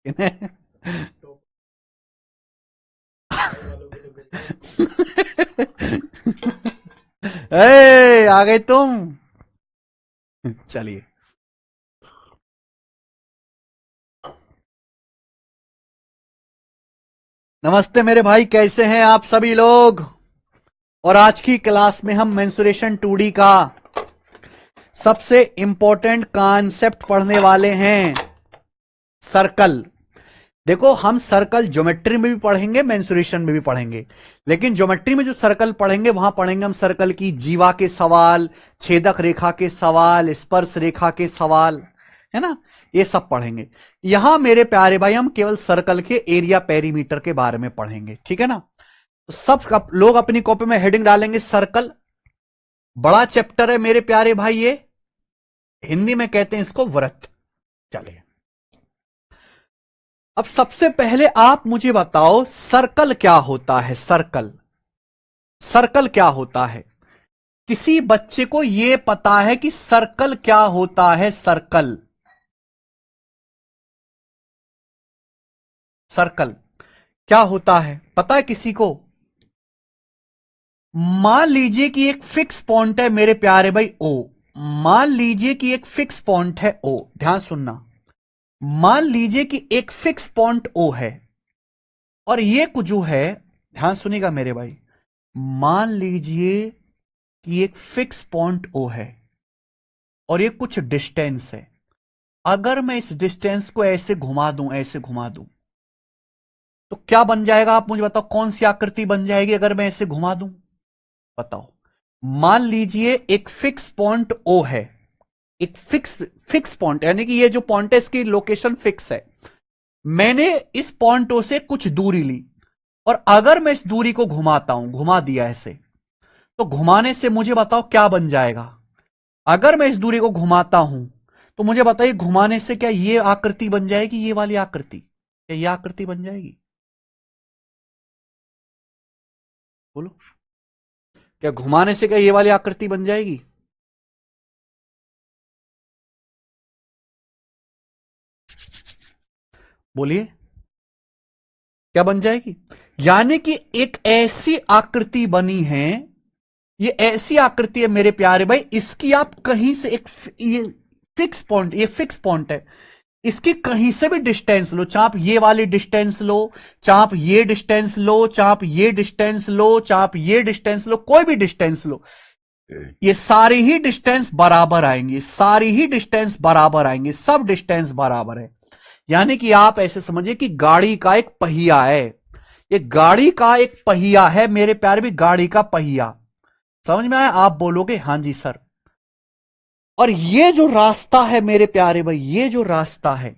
इन्हें ए, आ गए तुम। चलिए। नमस्ते मेरे भाई, कैसे हैं आप सभी लोग। और आज की क्लास में हम मेंसुरेशन 2D का सबसे इंपॉर्टेंट कॉन्सेप्ट पढ़ने वाले हैं, सर्कल। देखो, हम सर्कल ज्योमेट्री में भी पढ़ेंगे, मेंसुरेशन में भी पढ़ेंगे। लेकिन ज्योमेट्री में जो सर्कल पढ़ेंगे वहां पढ़ेंगे हम सर्कल की जीवा के सवाल, छेदक रेखा के सवाल, स्पर्श रेखा के सवाल, है ना। ये सब पढ़ेंगे। यहां मेरे प्यारे भाई हम केवल सर्कल के एरिया पेरीमीटर के बारे में पढ़ेंगे, ठीक है ना। तो सब लोग अपनी कॉपी में हेडिंग डालेंगे सर्कल। बड़ा चैप्टर है मेरे प्यारे भाई ये। हिंदी में कहते हैं इसको व्रत। चलिए, अब सबसे पहले आप मुझे बताओ सर्कल क्या होता है। सर्कल, सर्कल क्या होता है। किसी बच्चे को यह पता है कि सर्कल क्या होता है। सर्कल, सर्कल क्या होता है पता है किसी को। मान लीजिए कि एक फिक्स पॉइंट है मेरे प्यारे भाई ओ। मान लीजिए कि एक फिक्स पॉइंट है ओ, ध्यान सुनना। मान लीजिए कि एक फिक्स पॉइंट ओ है और ये कुछ जो है, ध्यान सुनिएगा मेरे भाई। मान लीजिए कि एक फिक्स पॉइंट ओ है और ये कुछ डिस्टेंस है। अगर मैं इस डिस्टेंस को ऐसे घुमा दूं, ऐसे घुमा दूं, तो क्या बन जाएगा। आप मुझे बताओ कौन सी आकृति बन जाएगी अगर मैं ऐसे घुमा दूं। बताओ। मान लीजिए एक फिक्स पॉइंट ओ है। एक फिक्स फिक्स पॉइंट यानी कि ये जो पॉइंट है इसकी लोकेशन फिक्स है। मैंने इस पॉइंट ओ से कुछ दूरी ली और अगर मैं इस दूरी को घुमाता हूं, घुमा दिया ऐसे, तो घुमाने से मुझे बताओ क्या बन जाएगा। अगर मैं इस दूरी को घुमाता हूं तो मुझे बताइए घुमाने से क्या ये आकृति बन जाएगी, ये वाली आकृति, क्या ये आकृति बन जाएगी। बोलो, क्या घुमाने से क्या ये वाली आकृति बन जाएगी। बोलिए, क्या बन जाएगी। यानी कि एक ऐसी आकृति बनी है, ये ऐसी आकृति है मेरे प्यारे भाई, इसकी आप कहीं से एक ये फिक्स पॉइंट, ये फिक्स पॉइंट है, इसकी कहीं से भी डिस्टेंस लो, चाहे आप ये वाली डिस्टेंस लो, चाहे आप ये डिस्टेंस लो, चाहे आप ये डिस्टेंस लो, चाहे आप ये डिस्टेंस लो, कोई भी डिस्टेंस लो, ये सारी ही डिस्टेंस बराबर आएंगे, सारी ही डिस्टेंस बराबर आएंगे, सब डिस्टेंस बराबर है। यानी कि आप ऐसे समझिए कि गाड़ी का एक पहिया है, ये गाड़ी का एक पहिया है मेरे प्यारे भी, गाड़ी का पहिया। समझ में आया। आप बोलोगे हां जी सर। और ये जो रास्ता है मेरे प्यारे भाई, ये जो रास्ता है,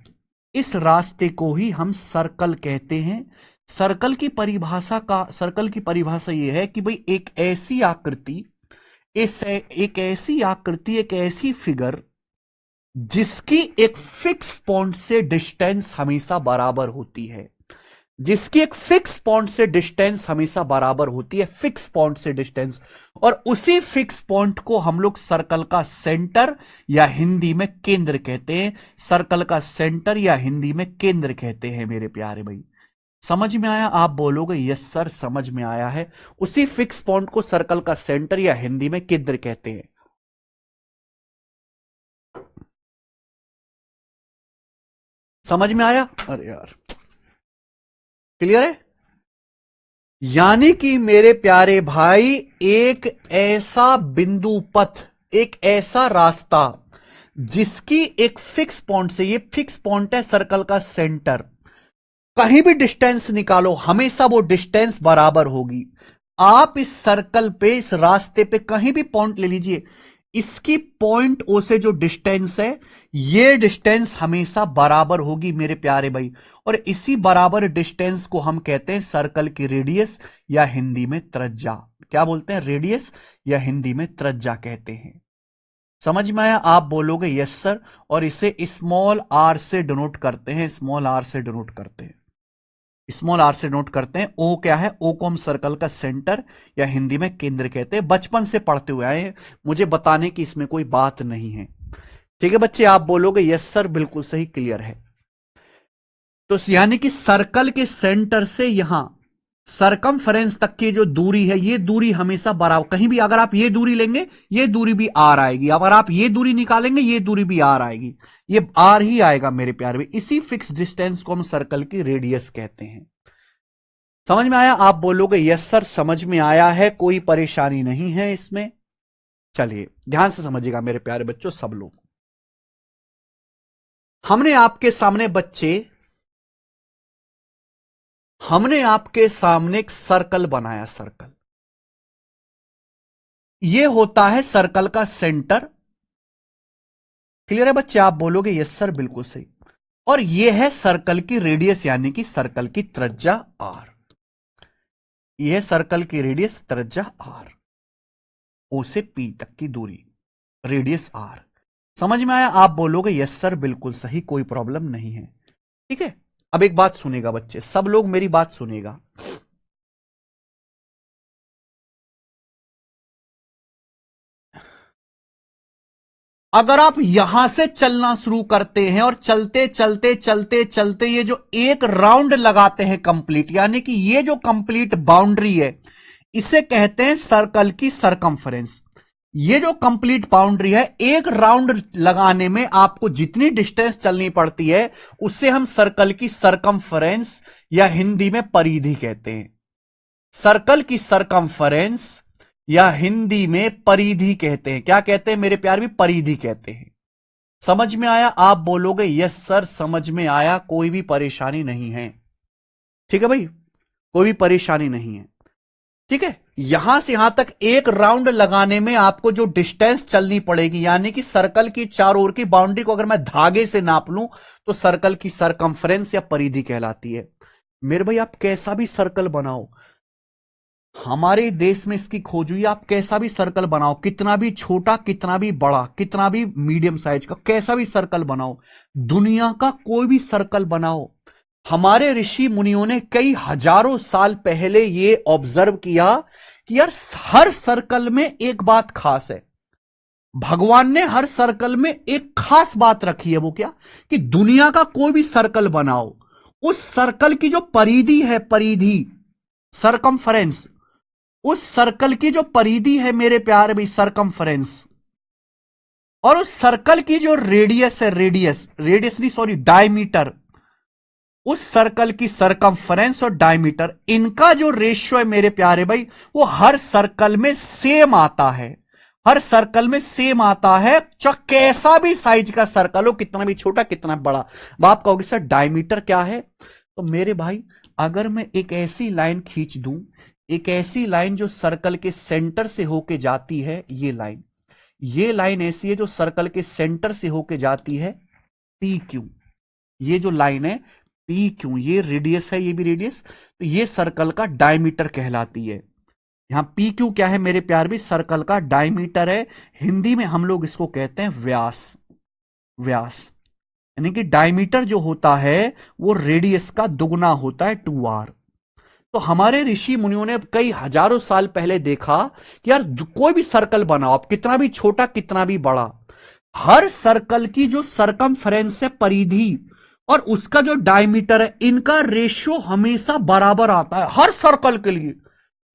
इस रास्ते को ही हम सर्कल कहते हैं। सर्कल की परिभाषा का, सर्कल की परिभाषा ये है कि भाई एक ऐसी आकृति, इस एक ऐसी आकृति, एक ऐसी फिगर जिसकी एक फिक्स पॉइंट से डिस्टेंस हमेशा बराबर होती है। जिसकी एक फिक्स पॉइंट से डिस्टेंस हमेशा बराबर होती है, फिक्स पॉइंट से डिस्टेंस। और उसी फिक्स पॉइंट को हम लोग सर्कल का सेंटर या हिंदी में केंद्र कहते हैं। सर्कल का सेंटर या हिंदी में केंद्र कहते हैं मेरे प्यारे भाई। समझ में आया। आप बोलोगे यस सर समझ में आया है। उसी फिक्स पॉइंट को सर्कल का सेंटर या हिंदी में केंद्र कहते हैं। समझ में आया। अरे यार, क्लियर है। यानी कि मेरे प्यारे भाई, एक ऐसा बिंदु पथ, एक ऐसा रास्ता जिसकी एक फिक्स पॉइंट से, ये फिक्स पॉइंट है सर्कल का सेंटर, कहीं भी डिस्टेंस निकालो हमेशा वो डिस्टेंस बराबर होगी। आप इस सर्कल पे, इस रास्ते पे कहीं भी पॉइंट ले लीजिए, इसकी पॉइंट ओ से जो डिस्टेंस है, ये डिस्टेंस हमेशा बराबर होगी मेरे प्यारे भाई। और इसी बराबर डिस्टेंस को हम कहते हैं सर्कल की रेडियस या हिंदी में त्रिज्या। क्या बोलते हैं, रेडियस या हिंदी में त्रिज्या कहते हैं। समझ में आया। आप बोलोगे यस सर। और इसे स्मॉल आर से डिनोट करते हैं, स्मॉल आर से डिनोट करते हैं, स्मॉल आर से नोट करते हैं। ओ क्या है, ओ को हम सर्कल का सेंटर या हिंदी में केंद्र कहते हैं। बचपन से पढ़ते हुए आए हैं, मुझे बताने की इसमें कोई बात नहीं है। ठीक है बच्चे, आप बोलोगे यस सर बिल्कुल सही, क्लियर है। तो यानी कि सर्कल के सेंटर से यहां सरकमफ्रेंस तक की जो दूरी है, ये दूरी हमेशा बराबर, कहीं भी अगर आप ये दूरी लेंगे ये दूरी भी आर आएगी, अगर आप ये दूरी निकालेंगे ये दूरी भी आर आएगी, ये आर ही आएगा मेरे प्यारे भाई। इसी फिक्स डिस्टेंस को हम सर्कल की रेडियस कहते हैं। समझ में आया? आप बोलोगे यस सर समझ में आया है, कोई परेशानी नहीं है इसमें। चलिए ध्यान से समझिएगा मेरे प्यारे बच्चों, सब लोग। हमने आपके सामने बच्चे, हमने आपके सामने एक सर्कल बनाया। सर्कल ये होता है सर्कल का सेंटर। क्लियर है बच्चे? आप बोलोगे यस सर बिल्कुल सही। और ये है सर्कल की रेडियस, यानी कि सर्कल की त्रिज्या आर। यह सर्कल की रेडियस त्रिज्या आर, ओ से पी तक की दूरी, रेडियस आर। समझ में आया? आप बोलोगे यस सर बिल्कुल सही, कोई प्रॉब्लम नहीं है। ठीक है, अब एक बात सुनेगा बच्चे, सब लोग मेरी बात सुनेगा। अगर आप यहां से चलना शुरू करते हैं और चलते चलते चलते चलते ये जो एक राउंड लगाते हैं कंप्लीट, यानी कि ये जो कंप्लीट बाउंड्री है इसे कहते हैं सर्कल की सरकमफ्रेंस। ये जो कंप्लीट बाउंड्री है, एक राउंड लगाने में आपको जितनी डिस्टेंस चलनी पड़ती है उससे हम सर्कल की सरकमफ्रेंस या हिंदी में परिधि कहते हैं। सर्कल की सरकमफ्रेंस या हिंदी में परिधि कहते हैं। क्या कहते हैं मेरे प्यार? भी परिधि कहते हैं। समझ में आया? आप बोलोगे यस सर समझ में आया, कोई भी परेशानी नहीं है। ठीक है भाई, कोई भी परेशानी नहीं है। ठीक है, यहां से यहां तक एक राउंड लगाने में आपको जो डिस्टेंस चलनी पड़ेगी, यानी कि सर्कल की चारों ओर की बाउंड्री को अगर मैं धागे से नाप लूं तो सर्कल की सरकमफ्रेंस या परिधि कहलाती है। मेरे भाई आप कैसा भी सर्कल बनाओ, हमारे देश में इसकी खोज हुई, आप कैसा भी सर्कल बनाओ, कितना भी छोटा कितना भी बड़ा कितना भी मीडियम साइज का कैसा भी सर्कल बनाओ, दुनिया का कोई भी सर्कल बनाओ, हमारे ऋषि मुनियों ने कई हजारों साल पहले ये ऑब्जर्व किया कि यार हर सर्कल में एक बात खास है। भगवान ने हर सर्कल में एक खास बात रखी है। वो क्या? कि दुनिया का कोई भी सर्कल बनाओ, उस सर्कल की जो परिधि है, परिधि सरकमफ्रेंस, उस सर्कल की जो परिधि है मेरे प्यारे भी सरकमफ्रेंस, और उस सर्कल की जो रेडियस है, रेडियस रेडियस नहीं सॉरी डायमीटर, उस सर्कल की सरकमफ्रेंस और डायमीटर, इनका जो रेशियो है मेरे प्यारे भाई वो हर सर्कल में सेम आता है। हर सर्कल में सेम आता है, चाहे कैसा भी साइज का सर्कल हो, कितना भी छोटा कितना बड़ा। आप कहोगे सर डायमीटर क्या है? तो मेरे भाई अगर मैं एक ऐसी लाइन खींच दूं, एक ऐसी लाइन जो सर्कल के सेंटर से होके जाती है, ये लाइन ऐसी है जो सर्कल के सेंटर से होके जाती है, पी क्यू, ये जो लाइन है पी क्यू, ये रेडियस है, ये भी रेडियस, तो ये सर्कल का डायमीटर कहलाती है। यहां पी क्यू क्या है मेरे प्यार भी? सर्कल का डायमीटर है। हिंदी में हम लोग इसको कहते हैं व्यास। व्यास यानी कि डायमीटर जो होता है वो रेडियस का दुगना होता है, 2r। तो हमारे ऋषि मुनियों ने कई हजारों साल पहले देखा कि यार कोई भी सर्कल बनाओ, आप कितना भी छोटा कितना भी बड़ा, हर सर्कल की जो सरकमफ्रेंस है, परिधि, और उसका जो डायमीटर है, इनका रेशियो हमेशा बराबर आता है हर सर्कल के लिए।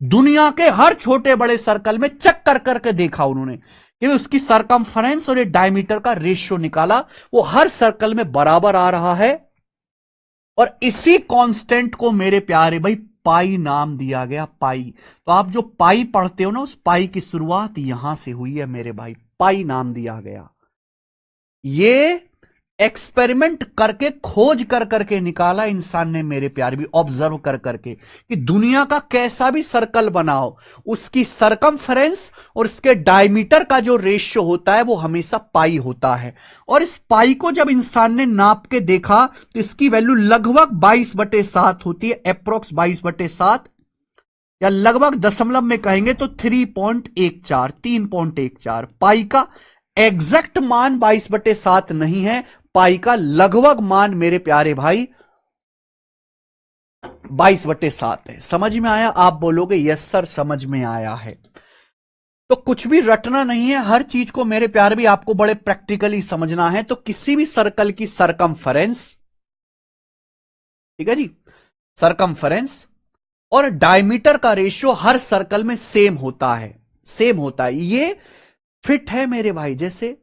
दुनिया के हर छोटे बड़े सर्कल में चेक कर करके देखा उन्होंने कि उसकी सरकमफ्रेंस और डायमीटर का रेशियो निकाला, वो हर सर्कल में बराबर आ रहा है। और इसी कांस्टेंट को मेरे प्यारे भाई पाई नाम दिया गया, पाई। तो आप जो पाई पढ़ते हो ना, उस पाई की शुरुआत यहां से हुई है मेरे भाई, पाई नाम दिया गया। ये एक्सपेरिमेंट करके खोज कर करके निकाला इंसान ने मेरे प्यारे भी, ऑब्जर्व कर करके, कि दुनिया का कैसा भी सर्कल बनाओ, उसकी सरकमफ्रेंस और उसके डायमीटर का जो रेशियो होता है वो हमेशा पाई होता है। और इस पाई को जब इंसान ने नाप के देखा तो इसकी वैल्यू लगभग 22/7 होती है, अप्रोक्स 22/7, या लगभग दशमलव में कहेंगे तो 3.14 पाई का एग्जैक्ट मान 22/7 नहीं है, पाई का लगभग मान मेरे प्यारे भाई 22/7 है। समझ में आया? आप बोलोगे यस सर समझ में आया है। तो कुछ भी रटना नहीं है, हर चीज को मेरे प्यारे भी आपको बड़े प्रैक्टिकली समझना है। तो किसी भी सर्कल की सरकमफ्रेंस ठीक है जी। सरकमफेरेंस और डायमीटर का रेशियो हर सर्कल में सेम होता है, सेम होता है। ये फिट है मेरे भाई। जैसे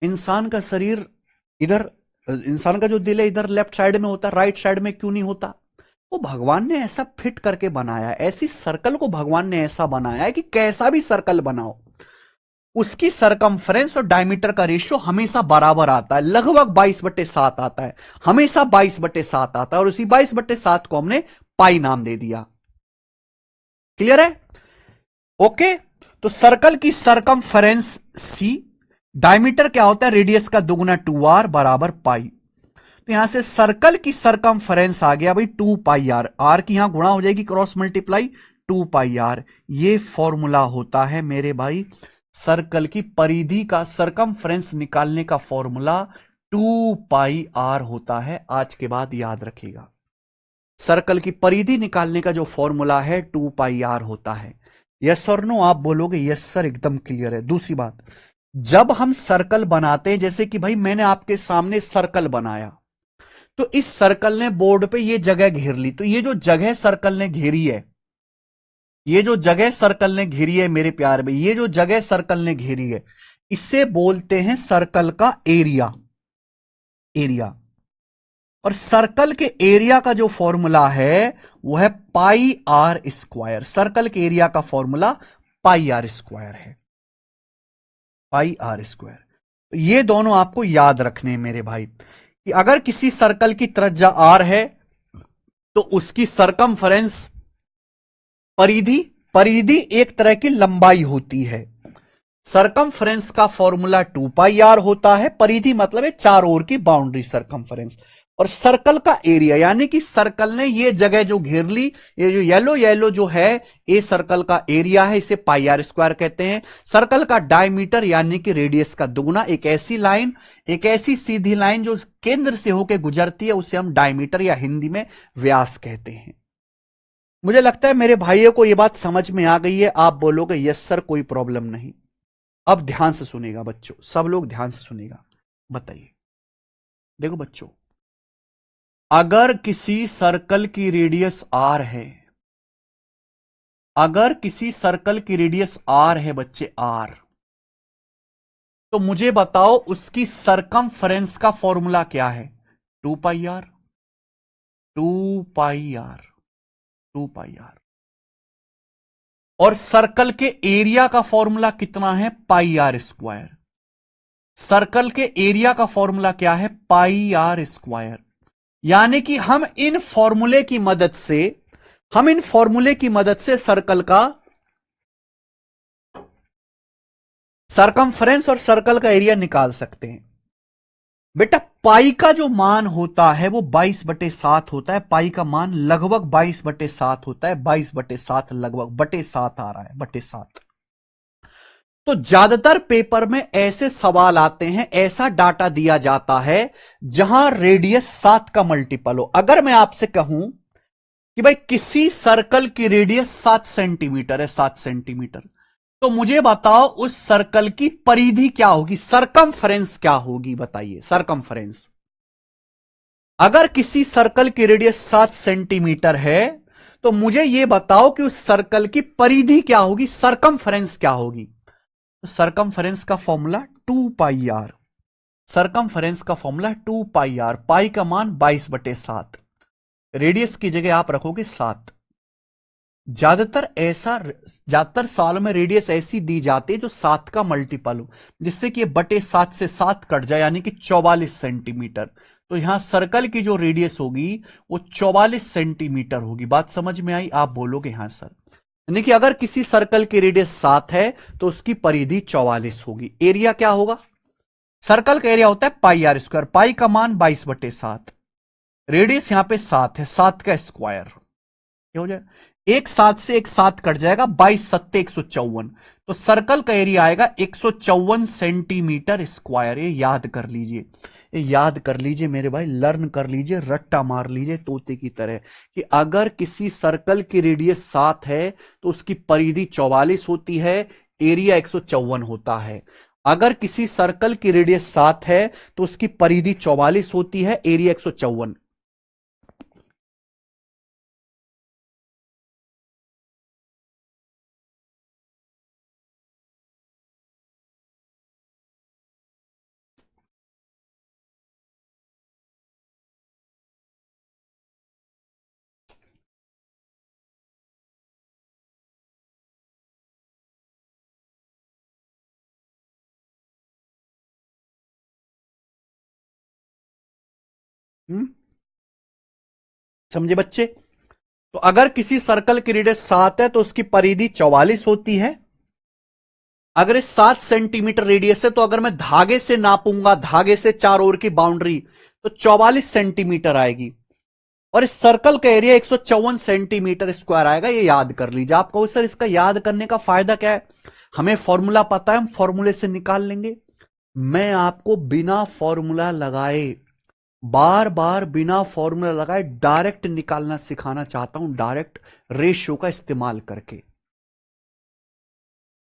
इंसान का शरीर इधर, इंसान का जो दिल है इधर लेफ्ट साइड में होता है, राइट साइड में क्यों नहीं होता? वो भगवान ने ऐसा फिट करके बनाया है, ऐसी सर्कल को भगवान ने ऐसा बनाया है कि कैसा भी सर्कल बनाओ उसकी सरकमफ्रेंस और डायमीटर का रेशियो हमेशा बराबर आता है, लगभग 22/7 आता है, हमेशा 22/7 आता है। और उसी 22/7 को हमने पाई नाम दे दिया। क्लियर है? ओके। तो सर्कल की सरकमफ्रेंस सी, डायमीटर क्या होता है? रेडियस का दुगुना 2r बराबर पाई। तो यहां से सर्कल की सरकमफ्रेंस आ गया भाई 2 पाई आर, आर की यहां गुणा हो जाएगी, क्रॉस मल्टीप्लाई 2 पाई आर। ये फॉर्मूला होता है मेरे भाई सर्कल की परिधि का सरकमफ्रेंस निकालने का फॉर्मूला 2 पाई आर होता है। आज के बाद याद रखिएगा, सर्कल की परिधि निकालने का जो फॉर्मूला है 2 पाई आर होता है। यस और नो? आप बोलोगे यस सर एकदम क्लियर है। दूसरी बात, जब हम सर्कल बनाते हैं, जैसे कि भाई मैंने आपके सामने सर्कल बनाया, तो इस सर्कल ने बोर्ड पे ये जगह घेर ली, तो ये जो जगह सर्कल ने घेरी है, ये जो जगह सर्कल ने घेरी है मेरे प्यार में, ये जो जगह सर्कल ने घेरी है, इसे बोलते हैं सर्कल का एरिया। एरिया। और सर्कल के एरिया का जो फॉर्मूला है वो है पाई आर स्क्वायर। सर्कल के एरिया का फॉर्मूला पाई आर स्क्वायर है, पाई आर स्क्वायर। ये दोनों आपको याद रखने हैं मेरे भाई कि अगर किसी सर्कल की त्रिज्या आर है तो उसकी सरकमफ्रेंस, परिधि, परिधि एक तरह की लंबाई होती है। सरकमफ्रेंस का फॉर्मूला 2 पाई आर होता है, परिधि मतलब है चारों ओर की बाउंड्री सरकमफ्रेंस। और सर्कल का एरिया यानी कि सर्कल ने ये जगह जो घेर ली, ये जो येलो येलो जो है, ये सर्कल का एरिया है, इसे पाई आर स्क्वायर कहते हैं। सर्कल का डायमीटर यानी कि रेडियस का दुगुना, एक ऐसी लाइन, एक ऐसी सीधी लाइन जो केंद्र से होकर गुजरती है, उसे हम डायमीटर या हिंदी में व्यास कहते हैं। मुझे लगता है मेरे भाइयों को यह बात समझ में आ गई है। आप बोलोगे यस सर, कोई प्रॉब्लम नहीं। अब ध्यान से सुनेगा बच्चों, सब लोग ध्यान से सुनेगा। बताइए, देखो बच्चों, अगर किसी सर्कल की रेडियस आर है, अगर किसी सर्कल की रेडियस आर है बच्चे, आर, तो मुझे बताओ उसकी सरकमफ्रेंस का फॉर्मूला क्या है? 2 pi r, 2 pi r, 2 pi r. और सर्कल के एरिया का फॉर्मूला कितना है? Pi r square. सर्कल के एरिया का फॉर्मूला क्या है? Pi r square. यानी कि हम इन फॉर्मूले की मदद से, हम इन फॉर्मूले की मदद से सर्कल का सरकमफ्रेंस और सर्कल का एरिया निकाल सकते हैं। बेटा पाई का जो मान होता है वो 22/7 होता है। पाई का मान लगभग 22/7 होता है। 22/7 लगभग, बटे 7 आ रहा है, बटे 7। तो ज्यादातर पेपर में ऐसे सवाल आते हैं, ऐसा डाटा दिया जाता है जहां रेडियस 7 का मल्टीपल हो। अगर मैं आपसे कहूं कि भाई किसी सर्कल की रेडियस 7 सेंटीमीटर है, 7 सेंटीमीटर, तो मुझे बताओ उस सर्कल की परिधि क्या होगी, सरकमफ्रेंस क्या होगी? बताइए, सरकमफ्रेंस। अगर किसी सर्कल की रेडियस 7 सेंटीमीटर है तो मुझे यह बताओ कि उस सर्कल की परिधि क्या होगी, सरकमफ्रेंस क्या होगी? तो सरकमफ्रेंस का फॉर्मूला 2 पाई आर। सरकमफ्रेंस का फॉर्मूला 2 पाई आर। पाई का मान 22/7, रेडियस की जगह आप रखोगे 7। ज्यादातर सालों में रेडियस ऐसी दी जाती है जो 7 का मल्टीपल हो, जिससे कि बटे 7 से 7 कट जाए, यानी कि 44 सेंटीमीटर। तो यहां सर्कल की जो रेडियस होगी वो 44 सेंटीमीटर होगी। बात समझ में आई? आप बोलोगे हां सर। यानी कि अगर किसी सर्कल की रेडियस 7 है तो उसकी परिधि 44 होगी। एरिया क्या होगा? सर्कल का एरिया होता है पाई आर स्क्वायर। पाई का मान 22/7, रेडियस यहां पे 7 है, 7 का स्क्वायर क्या हो जाए? एक 7 से एक 7 कट जाएगा, 22×7 154। तो सर्कल का एरिया आएगा 154 सेंटीमीटर स्क्वायर। ये याद कर लीजिए, ये याद कर लीजिए मेरे भाई, लर्न कर लीजिए, रट्टा मार लीजिए तोते की तरह कि अगर किसी सर्कल की रेडियस 7 है तो उसकी परिधि 44 होती है, एरिया 154 होता है। अगर किसी सर्कल की रेडियस 7 है तो उसकी परिधि 44 होती है, एरिया 154। समझे बच्चे? तो अगर किसी सर्कल की रेडियस 7 है तो उसकी परिधि 44 होती है। अगर इस 7 सेंटीमीटर रेडियस है तो अगर मैं धागे से नापूंगा, धागे से चारों ओर की बाउंड्री, तो 44 सेंटीमीटर आएगी। और इस सर्कल का एरिया 154 सेंटीमीटर स्क्वायर आएगा। ये याद कर लीजिए। आप कहो सर इसका याद करने का फायदा क्या है? हमें फॉर्मूला पता है, हम फॉर्मूले से निकाल लेंगे। मैं आपको बिना फॉर्मूला लगाए, बार बार बिना फॉर्मूला लगाए डायरेक्ट निकालना सिखाना चाहता हूं, डायरेक्ट रेशियो का इस्तेमाल करके।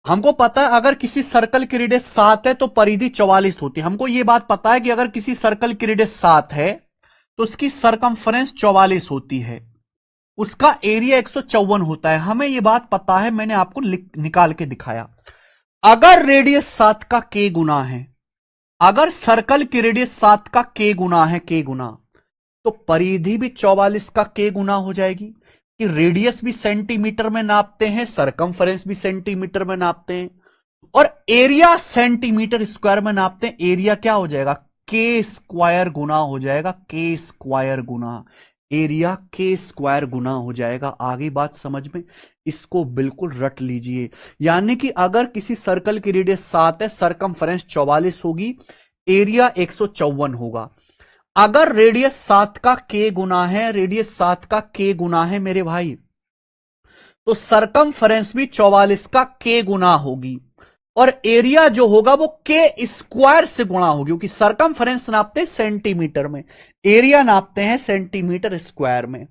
हमको पता है अगर किसी सर्कल की रेडियस 7 है तो परिधि 44 होती है। हमको यह बात पता है कि अगर किसी सर्कल की रेडियस 7 है तो उसकी सरकमफ्रेंस 44 होती है, उसका एरिया 154 होता है। हमें यह बात पता है, मैंने आपको निकाल के दिखाया। अगर रेडियस 7 का k गुना है, अगर सर्कल की रेडियस 7 का k गुना है, k गुना, तो परिधि भी 44 का k गुना हो जाएगी। कि रेडियस भी सेंटीमीटर में नापते हैं, सरकमफ्रेंस भी सेंटीमीटर में नापते हैं, और एरिया सेंटीमीटर स्क्वायर में नापते हैं। एरिया क्या हो जाएगा? के स्क्वायर गुना हो जाएगा, के स्क्वायर गुना एरिया, के स्क्वायर गुना हो जाएगा। आगे बात समझ में? इसको बिल्कुल रट लीजिए। यानी कि अगर किसी सर्कल की रेडियस 7 है, सरकमफ्रेंस 44 होगी, एरिया 154 होगा। अगर रेडियस 7 का k गुना है, रेडियस 7 का k गुना है मेरे भाई, तो सरकमफ्रेंस भी 44 का k गुना होगी। और एरिया जो होगा वो के स्क्वायर से गुणा होगी, क्योंकि सरकमफ्रेंस नापते हैं सेंटीमीटर में, एरिया नापते हैं सेंटीमीटर स्क्वायर में।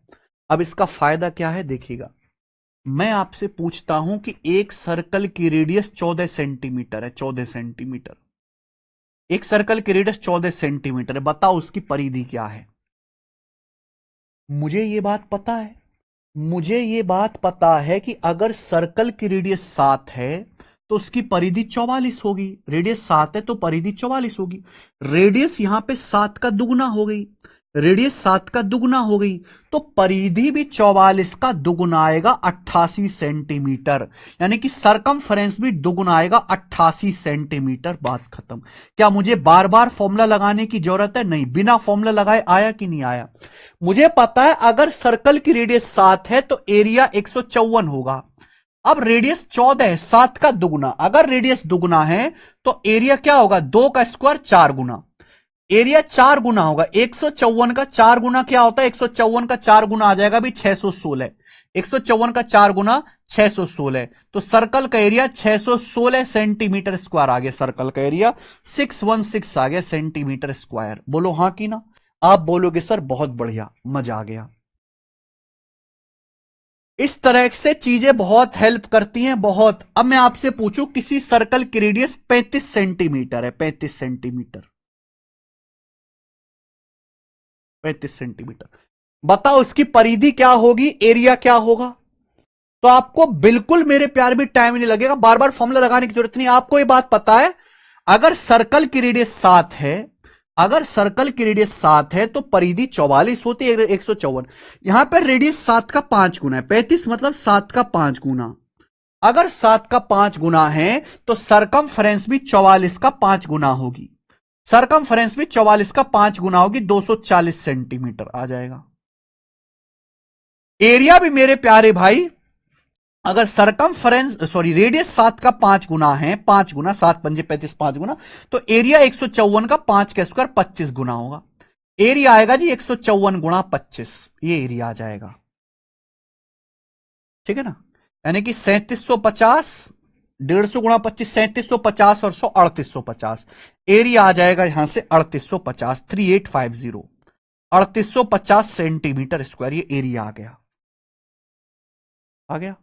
अब इसका फायदा क्या है देखिएगा। मैं आपसे पूछता हूं कि एक सर्कल की रेडियस 14 सेंटीमीटर है, 14 सेंटीमीटर, एक सर्कल की रेडियस 14 सेंटीमीटर है, बताओ उसकी परिधि क्या है? मुझे यह बात पता है, मुझे यह बात पता है कि अगर सर्कल की रेडियस 7 है तो उसकी परिधि 44 होगी। रेडियस 7 है तो परिधि 44 होगी। रेडियस यहां पे 7 का दुगुना हो गई, रेडियस 7 का दुगुना हो गई, तो परिधि भी 44 का दुगुना आएगा, 88 सेंटीमीटर। यानी कि सरकमफ्रेंस भी दुगुना आएगा, 88 सेंटीमीटर। बात खत्म। क्या मुझे बार बार फॉर्मूला लगाने की जरूरत है? नहीं। बिना फॉर्मूला लगाए आया कि नहीं आया? मुझे पता है अगर सर्कल की रेडियस 7 है तो एरिया 154 होगा। अब रेडियस 14 है, 7 का दुगुना, अगर रेडियस दुगुना है तो एरिया क्या होगा? 2 का स्क्वायर 4 गुना, एरिया 4 गुना होगा। 154 का 4 गुना क्या होता है? 154 का 4 गुना आ जाएगा भी 616। 154 का 4 गुना 616, तो सर्कल का एरिया 616 सेंटीमीटर स्क्वायर आ गया। सर्कल का एरिया 616 आ गया सेंटीमीटर स्क्वायर। बोलो हां कि ना? आप बोलोगे सर बहुत बढ़िया, मजा आ गया। इस तरह से चीजें बहुत हेल्प करती हैं, बहुत। अब मैं आपसे पूछूं, किसी सर्कल की रेडियस 35 सेंटीमीटर है, 35 सेंटीमीटर, 35 सेंटीमीटर, बताओ उसकी परिधि क्या होगी, एरिया क्या होगा? तो आपको बिल्कुल मेरे प्यार भी टाइम नहीं लगेगा, बार बार फॉर्मूला लगाने की जरूरत नहीं। आपको यह बात पता है अगर सर्कल की रेडियस 7 है, अगर सर्कल की रेडियस 7 है तो परिधि 44 होती है, 154। यहां पर रेडियस 7 का 5 गुना है, 35 मतलब 7 का 5 गुना। अगर 7 का 5 गुना है तो सरकमफ्रेंस भी 44 का 5 गुना होगी। सरकमफ्रेंस भी 44 का 5 गुना होगी, 240 सेंटीमीटर आ जाएगा। एरिया भी मेरे प्यारे भाई, अगर सरकमफ्रेंस सॉरी रेडियस 7 का 5 गुना है, 5 गुना 7 पंजे 35, 5 गुना, तो एरिया 154 का 5 का स्क्वायर 25 गुना होगा। एरिया आएगा जी 154 गुणा 25, ये एरिया आ जाएगा। ठीक है ना? यानी कि 3750, 150 गुणा 25, 3750 और 100, 3850। एरिया आ जाएगा यहां से 3850, 3850, 3850 सेंटीमीटर स्क्वायर, ये एरिया आ गया। आ गया।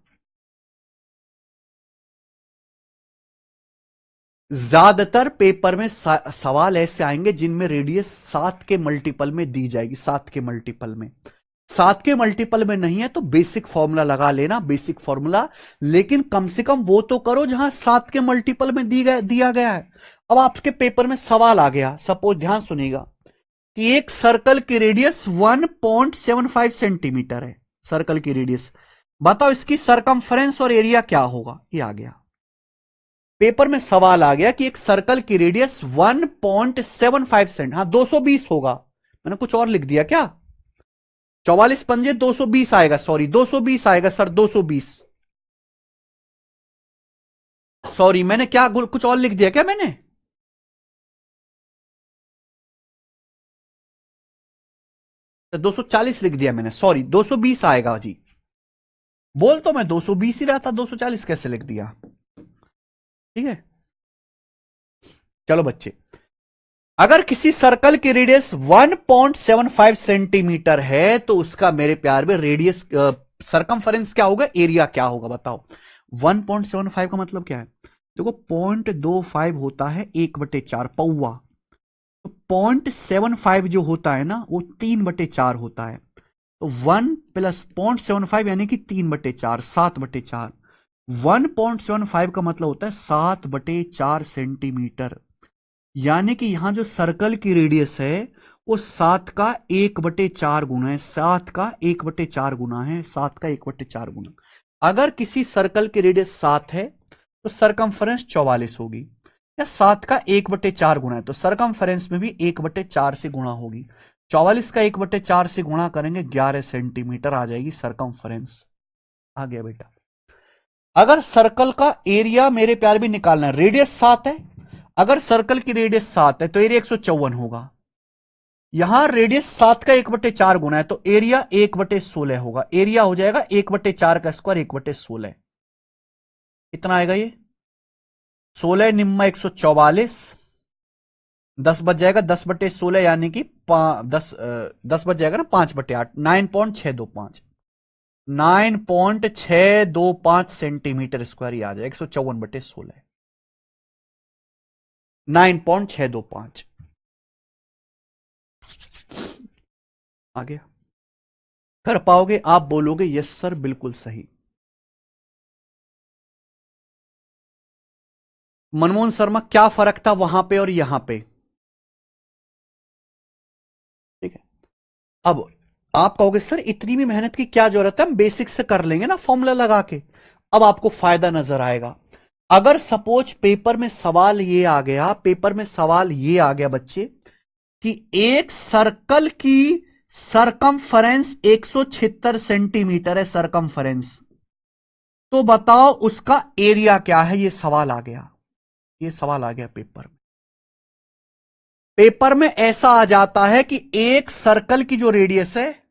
ज्यादातर पेपर में सवाल ऐसे आएंगे जिनमें रेडियस 7 के मल्टीपल में दी जाएगी, 7 के मल्टीपल में। 7 के मल्टीपल में नहीं है तो बेसिक फॉर्मूला लगा लेना, बेसिक फॉर्मूला। लेकिन कम से कम वो तो करो जहां 7 के मल्टीपल में दिया गया है। अब आपके पेपर में सवाल आ गया, सपोज ध्यान सुनिएगा कि एक सर्कल की रेडियस 1.75 सेंटीमीटर है, सर्कल की रेडियस, बताओ इसकी सरकमफ्रेंस और एरिया क्या होगा? ये आ गया पेपर में सवाल आ गया कि एक सर्कल की रेडियस 1.75 सेंट, हाँ 220 होगा, मैंने कुछ और लिख दिया क्या? 44 पंजे 220 आएगा, सॉरी 220 आएगा सर, 220। सॉरी मैंने क्या कुछ और लिख दिया क्या मैंने? 240 लिख दिया मैंने, सॉरी 220 आएगा जी। बोल तो मैं 220 ही रहा था, 240 कैसे लिख दिया? ठीक है, चलो बच्चे, अगर किसी सर्कल की रेडियस 1.75 सेंटीमीटर है तो उसका मेरे प्यार में रेडियस सरकमफरेंस क्या होगा, एरिया क्या होगा बताओ। 1.75 का मतलब क्या है? देखो 0.25 होता है 1/4 पौवा, तो 0.75 जो होता है ना वो 3/4 होता है। तो 1 प्लस 0.75 यानी कि 3/4, 7/4। 1.75 का मतलब होता है 7/4 सेंटीमीटर। यानी कि यहां जो सर्कल की रेडियस है वो 7 का 1/4 गुना है, 7 का 1/4 गुना है, 7 का 1/4 गुना। अगर किसी सर्कल की रेडियस 7 है तो सरकमफरेंस 44 होगी, या 7 का 1/4 गुना है तो सरकमफरेंस में भी 1/4 से गुणा होगी। 44 का 1/4 से गुणा करेंगे 11 सेंटीमीटर आ जाएगी सरकमफरेंस। आ गया बेटा। अगर सर्कल का एरिया मेरे प्यार भी निकालना है, रेडियस 7 है, अगर सर्कल की रेडियस 7 है तो एरिया 154 होगा। यहां रेडियस 7 का 1/4 गुना है तो एरिया 1/16 होगा। एरिया हो जाएगा 1/4 का स्क्वायर 1/16। कितना आएगा ये? 16 निम्मा 144, 10 बच जाएगा, 10/16 यानी कि 10 बच जाएगा ना, 5/8, 9.625, 9.625 सेंटीमीटर स्क्वायर ही आ जाए, 154/16, 9.625 आ गया। कर पाओगे? आप बोलोगे यस सर बिल्कुल सही। मनमोहन शर्मा क्या फर्क था वहां पे और यहां पे? ठीक है, अब आप कहोगे सर इतनी भी मेहनत की क्या जरूरत है, हम बेसिक से कर लेंगे ना फॉर्मूला लगा के। अब आपको फायदा नजर आएगा। अगर सपोज पेपर में सवाल ये आ गया, पेपर में सवाल ये आ गया बच्चे कि एक सर्कल की सरकमफरेंस 176 सेंटीमीटर है सरकमफरेंस, तो बताओ उसका एरिया क्या है? ये सवाल आ गया, ये सवाल आ गया पेपर में। पेपर में ऐसा आ जाता है कि एक सर्कल की जो रेडियस है,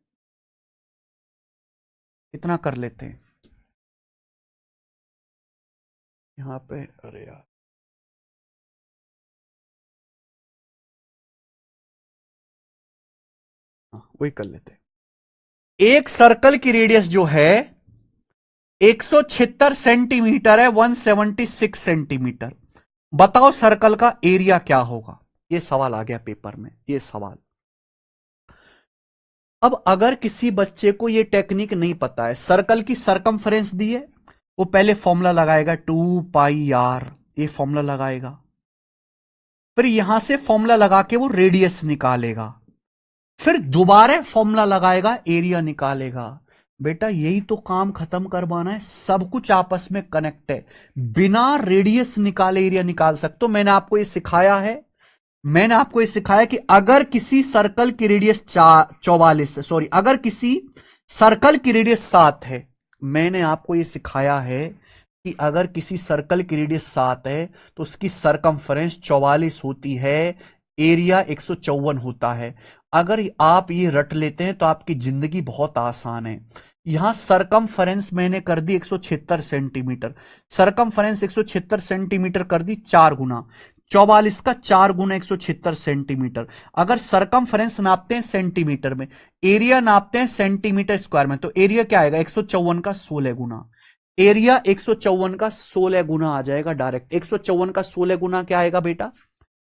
इतना कर लेते हैं यहां पे, अरे यार हाँ वही कर लेते हैं। एक सर्कल की रेडियस जो है 176 सेंटीमीटर है, 176 सेंटीमीटर। बताओ सर्कल का एरिया क्या होगा? ये सवाल आ गया पेपर में, ये सवाल। अब अगर किसी बच्चे को ये टेक्निक नहीं पता है, सर्कल की सरकमफ्रेंस दी है, वो पहले फॉर्मूला लगाएगा 2πr, ये फॉर्मूला लगाएगा, फिर यहां से फॉर्मूला लगा के वो रेडियस निकालेगा, फिर दोबारा फॉर्मूला लगाएगा, एरिया निकालेगा। बेटा यही तो काम खत्म करवाना है, सब कुछ आपस में कनेक्ट है। बिना रेडियस निकाले एरिया निकाल सकते हो। मैंने आपको ये सिखाया है, मैंने आपको ये सिखाया कि अगर किसी सर्कल की रेडियस 44, सॉरी अगर किसी सर्कल की रेडियस 7 है, मैंने आपको ये सिखाया है कि अगर किसी सर्कल की रेडियस 7 है तो उसकी सरकमफ्रेंस 44 होती है, एरिया 154 होता है। अगर आप ये रट लेते हैं तो आपकी जिंदगी बहुत आसान है। यहां सरकमफ्रेंस मैंने कर दी 176 सेंटीमीटर, सरकमफ्रेंस 176 सेंटीमीटर कर दी 4 गुना, 44 का 4 गुना 176 सेंटीमीटर। अगर सरकमफ्रेंस नापते हैं सेंटीमीटर में, एरिया नापते हैं सेंटीमीटर स्क्वायर में, तो एरिया क्या आएगा? 154 का 16 गुना। एरिया 154 का 16 गुना आ जाएगा डायरेक्ट। 154 का 16 गुना क्या आएगा बेटा?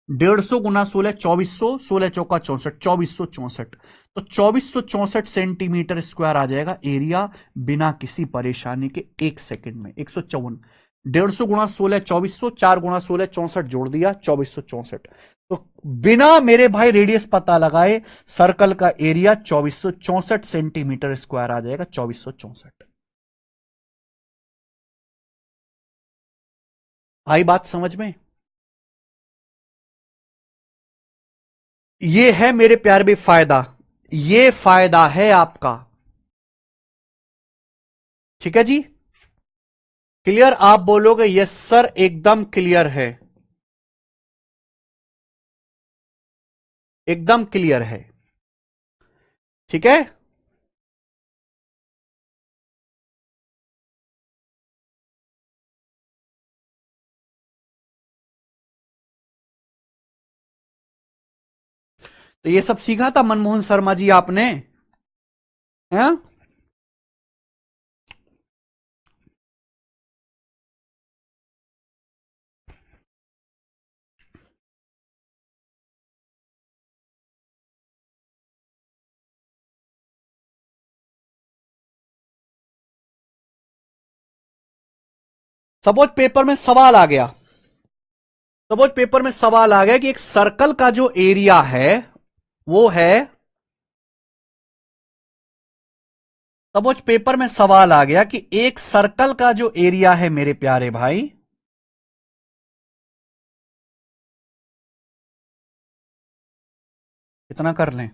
150 गुना 16, 2400, 16 चौका 64, 2464। तो 2464 सेंटीमीटर स्क्वायर आ जाएगा एरिया, बिना किसी परेशानी के, एक सेकंड में। 154, 150 गुणा 16 2400, 4 गुणा 16 64, जोड़ दिया 2464। तो बिना मेरे भाई रेडियस पता लगाए सर्कल का एरिया 2464 सेंटीमीटर स्क्वायर आ जाएगा, 2464। आई बात समझ में? ये है मेरे प्यारे भाई फायदा, ये फायदा है आपका। ठीक है जी, क्लियर? आप बोलोगे यस सर एकदम क्लियर है, एकदम क्लियर है। ठीक है, तो ये सब सीखा था मनमोहन शर्मा जी आपने, हैं? सपोज पेपर में सवाल आ गया, सपोज पेपर में सवाल आ गया कि एक सर्कल का जो एरिया है वो है, सपोज पेपर में सवाल आ गया कि एक सर्कल का जो एरिया है मेरे प्यारे भाई, कितना कर लें?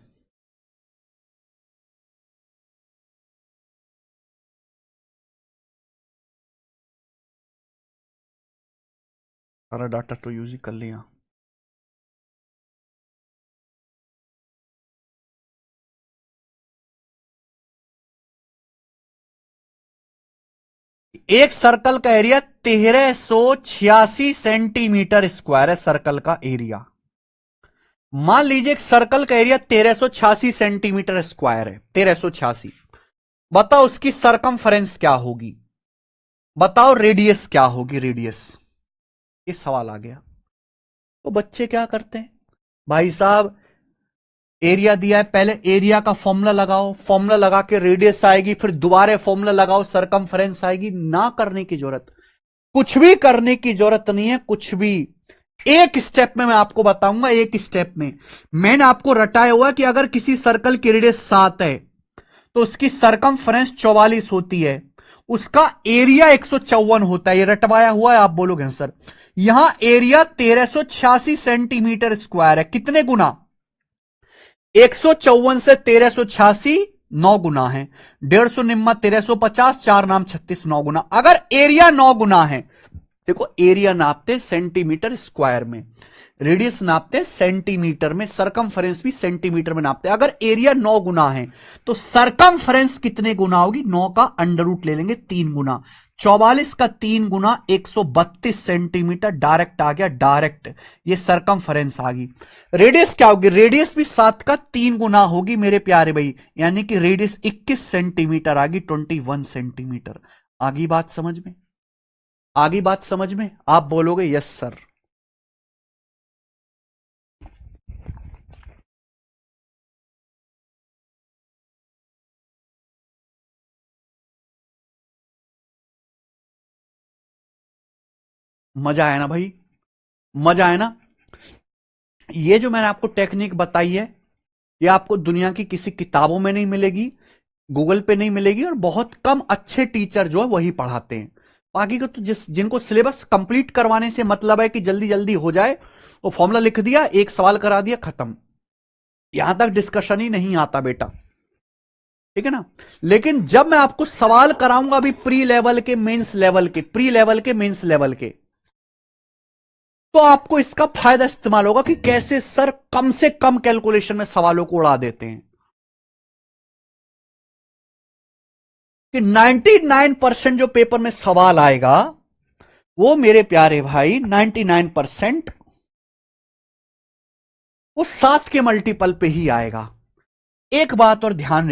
सारा डाटा तो यूज ही कर लिया। एक सर्कल का एरिया 1386 सेंटीमीटर स्क्वायर है, सर्कल का एरिया। मान लीजिए एक सर्कल का एरिया 1386 सेंटीमीटर स्क्वायर है, 1386। बताओ उसकी सरकमफ्रेंस क्या होगी, बताओ रेडियस क्या होगी, रेडियस। ये सवाल आ गया। तो बच्चे क्या करते हैं भाई साहब, एरिया दिया है, पहले एरिया का फॉर्मूला लगाओ, फॉर्मूला लगा के रेडियस आएगी, फिर दोबारा फॉर्मूला लगाओ, सरकमफ्रेंस आएगी। ना करने की जरूरत, कुछ भी करने की जरूरत नहीं है, कुछ भी। एक स्टेप में मैं आपको बताऊंगा, एक स्टेप में मैंने आपको रटाया हुआ कि अगर किसी सर्कल की रेडियस 7 है तो उसकी सरकमफ्रेंस 44 होती है, उसका एरिया 154 होता है। ये रटवाया हुआ है, आप बोलोगे सर यहां एरिया 1386 सेंटीमीटर स्क्वायर है, कितने गुना? 154 से 1386 9 गुना है, 150 निम्मा 1350, 4 नाम 36, 9 गुना। अगर एरिया 9 गुना है, देखो एरिया नापते सेंटीमीटर स्क्वायर में, रेडियस नापते सेंटीमीटर में, सरकमफ्रेंस भी सेंटीमीटर में नापते हैं। अगर एरिया 9 गुना है तो सरकमफ्रेंस कितने गुना होगी? 9 का अंडर रूट ले लेंगे, 3 गुना। 44 का 3 गुना 132 सेंटीमीटर, डायरेक्ट आ गया, डायरेक्ट। ये सरकमफ्रेंस आ गई। रेडियस क्या होगी? रेडियस भी 7 का 3 गुना होगी मेरे प्यारे भाई, यानी कि रेडियस 21 सेंटीमीटर आ गई, 21 सेंटीमीटर। आगी बात समझ में? आगे बात समझ में? आप बोलोगे यस सर। मजा आया ना भाई, मजा आया ना? ये जो मैंने आपको टेक्निक बताई है, ये आपको दुनिया की किसी किताबों में नहीं मिलेगी, गूगल पे नहीं मिलेगी, और बहुत कम अच्छे टीचर जो है वही पढ़ाते हैं। बाकी को तो जिनको सिलेबस कंप्लीट करवाने से मतलब है कि जल्दी जल्दी हो जाए, वो फॉर्मूला लिख दिया, एक सवाल करा दिया, खत्म। यहां तक डिस्कशन ही नहीं आता बेटा, ठीक है ना? लेकिन जब मैं आपको सवाल कराऊंगा अभी प्री लेवल के, मेंस लेवल के, प्री लेवल के, मेंस लेवल के, तो आपको इसका फायदा इस्तेमाल होगा कि कैसे सर कम से कम कैलकुलेशन में सवालों को उड़ा देते हैं। कि 99% जो पेपर में सवाल आएगा वो मेरे प्यारे भाई 99% वो 7 के मल्टीपल पे ही आएगा। एक बात और ध्यान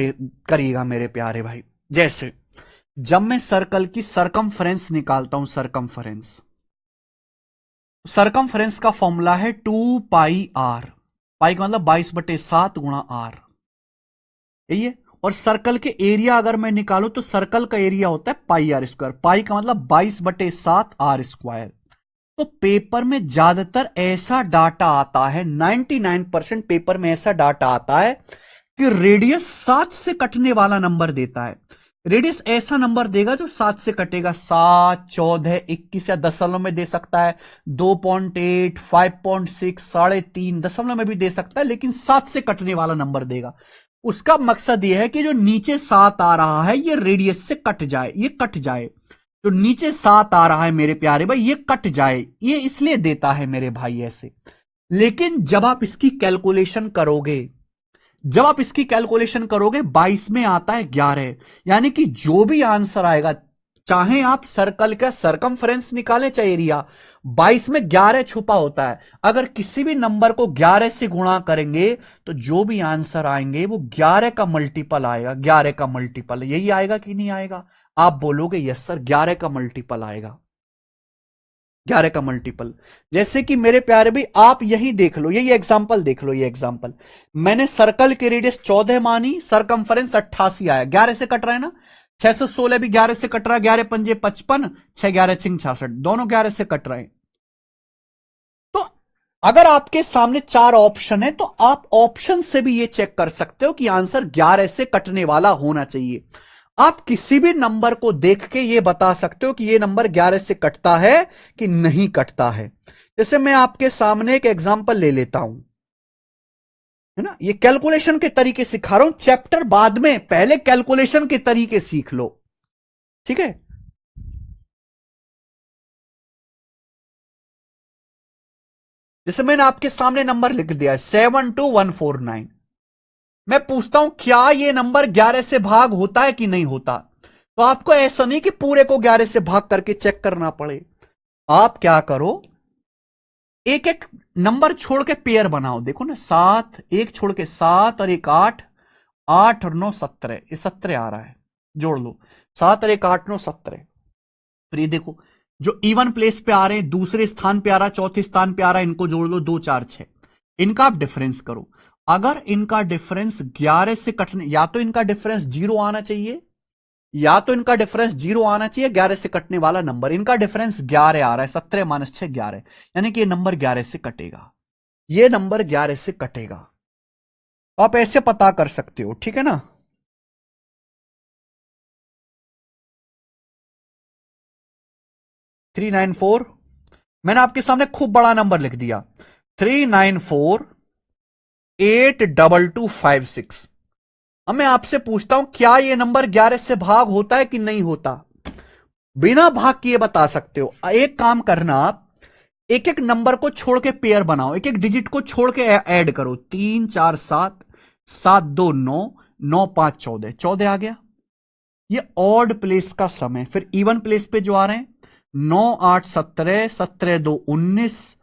करिएगा मेरे प्यारे भाई, जैसे जब मैं सर्कल की सरकमफ्रेंस निकालता हूं, सरकमफ्रेंस, सरकमफ्रेंस का फॉर्मूला है 2 पाई आर, पाई का मतलब 22/7 गुणा आर, यही है। और सर्कल के एरिया अगर मैं निकालूं तो सर्कल का एरिया होता है पाई आर स्क्वायर, पाई का मतलब 22/7 आर स्क्वायर। तो पेपर में ज्यादातर ऐसा डाटा आता है, 99% पेपर में ऐसा डाटा आता है कि रेडियस 7 से कटने वाला नंबर देता है। रेडियस ऐसा नंबर देगा जो 7 से कटेगा। 7, 14, 21 या दशमलव में दे सकता है, 2.8, 5.6, 3.5 दशमलव में भी दे सकता है, लेकिन 7 से कटने वाला नंबर देगा। उसका मकसद यह है कि जो नीचे 7 आ रहा है ये रेडियस से कट जाए, ये कट जाए। जो नीचे 7 आ रहा है मेरे प्यारे भाई ये कट जाए, ये इसलिए देता है मेरे भाई ऐसे। लेकिन जब आप इसकी कैलकुलेशन करोगे, जब आप इसकी कैलकुलेशन करोगे 22 में आता है 11, यानी कि जो भी आंसर आएगा, चाहे आप सर्कल का सरकमफ्रेंस निकालें चाहे एरिया, 22 में 11 छुपा होता है। अगर किसी भी नंबर को 11 से गुणा करेंगे तो जो भी आंसर आएंगे वो 11 का मल्टीपल आएगा। 11 का मल्टीपल यही आएगा कि नहीं आएगा? आप बोलोगे यस सर 11 का मल्टीपल आएगा। 11 का मल्टीपल। जैसे कि मेरे प्यारे भी आप यही देख लो, यही एग्जांपल देख लो, ये एग्जांपल मैंने सर्कल की रेडियस 14 मानी, सरकमफ्रेंस 88 आया, 11 से कट रहा है ना। 616 भी 11 से कट रहा है, 11 पंजे 55, 6 11 छिंग 66, दोनों 11 से कट रहे हैं। तो अगर आपके सामने 4 ऑप्शन है तो आप ऑप्शन से भी ये चेक कर सकते हो कि आंसर 11 से कटने वाला होना चाहिए। आप किसी भी नंबर को देख के ये बता सकते हो कि ये नंबर 11 से कटता है कि नहीं कटता है। जैसे मैं आपके सामने एक एग्जांपल ले लेता हूं, है ना, ये कैलकुलेशन के तरीके सिखा रहा हूं, चैप्टर बाद में, पहले कैलकुलेशन के तरीके सीख लो, ठीक है। जैसे मैंने आपके सामने नंबर लिख दिया है 72149। मैं पूछता हूं क्या ये नंबर 11 से भाग होता है कि नहीं होता? तो आपको ऐसा नहीं कि पूरे को 11 से भाग करके चेक करना पड़े। आप क्या करो, एक एक नंबर छोड़ के पेयर बनाओ। देखो ना, 7 एक छोड़ के 7 और एक 8, 8 और 9 17, ये 17 आ रहा है, जोड़ लो। 7 और एक 8 9 17। फिर ये देखो जो इवन प्लेस पे आ रहे हैं, दूसरे स्थान पे आ रहा है, चौथे स्थान पे आ रहा है, इनको जोड़ लो, 2 4 6। इनका आप डिफरेंस करो। अगर इनका डिफरेंस 11 से कटने, या तो इनका डिफरेंस 0 आना चाहिए, या तो इनका डिफरेंस 0 आना चाहिए 11 से कटने वाला नंबर। इनका डिफरेंस 11 आ रहा है, 17 माइनस 6 11, यानी कि ये नंबर 11 से कटेगा, ये नंबर 11 से कटेगा। तो आप ऐसे पता कर सकते हो, ठीक है ना। थ्री नाइन फोर, मैंने आपके सामने खूब बड़ा नंबर लिख दिया, 3948256। अब मैं आपसे पूछता हूं क्या यह नंबर 11 से भाग होता है कि नहीं होता? बिना भाग किए बता सकते हो। एक काम करना, आप एक एक नंबर को छोड़ के पेयर बनाओ, एक एक डिजिट को छोड़ के ऐड करो। 3 4 7, 7 2 9, 9 5 14, 14 आ गया। ये ऑड प्लेस का समय। फिर इवन प्लेस पे जो आ रहे हैं 9 8 17, 17 2 19,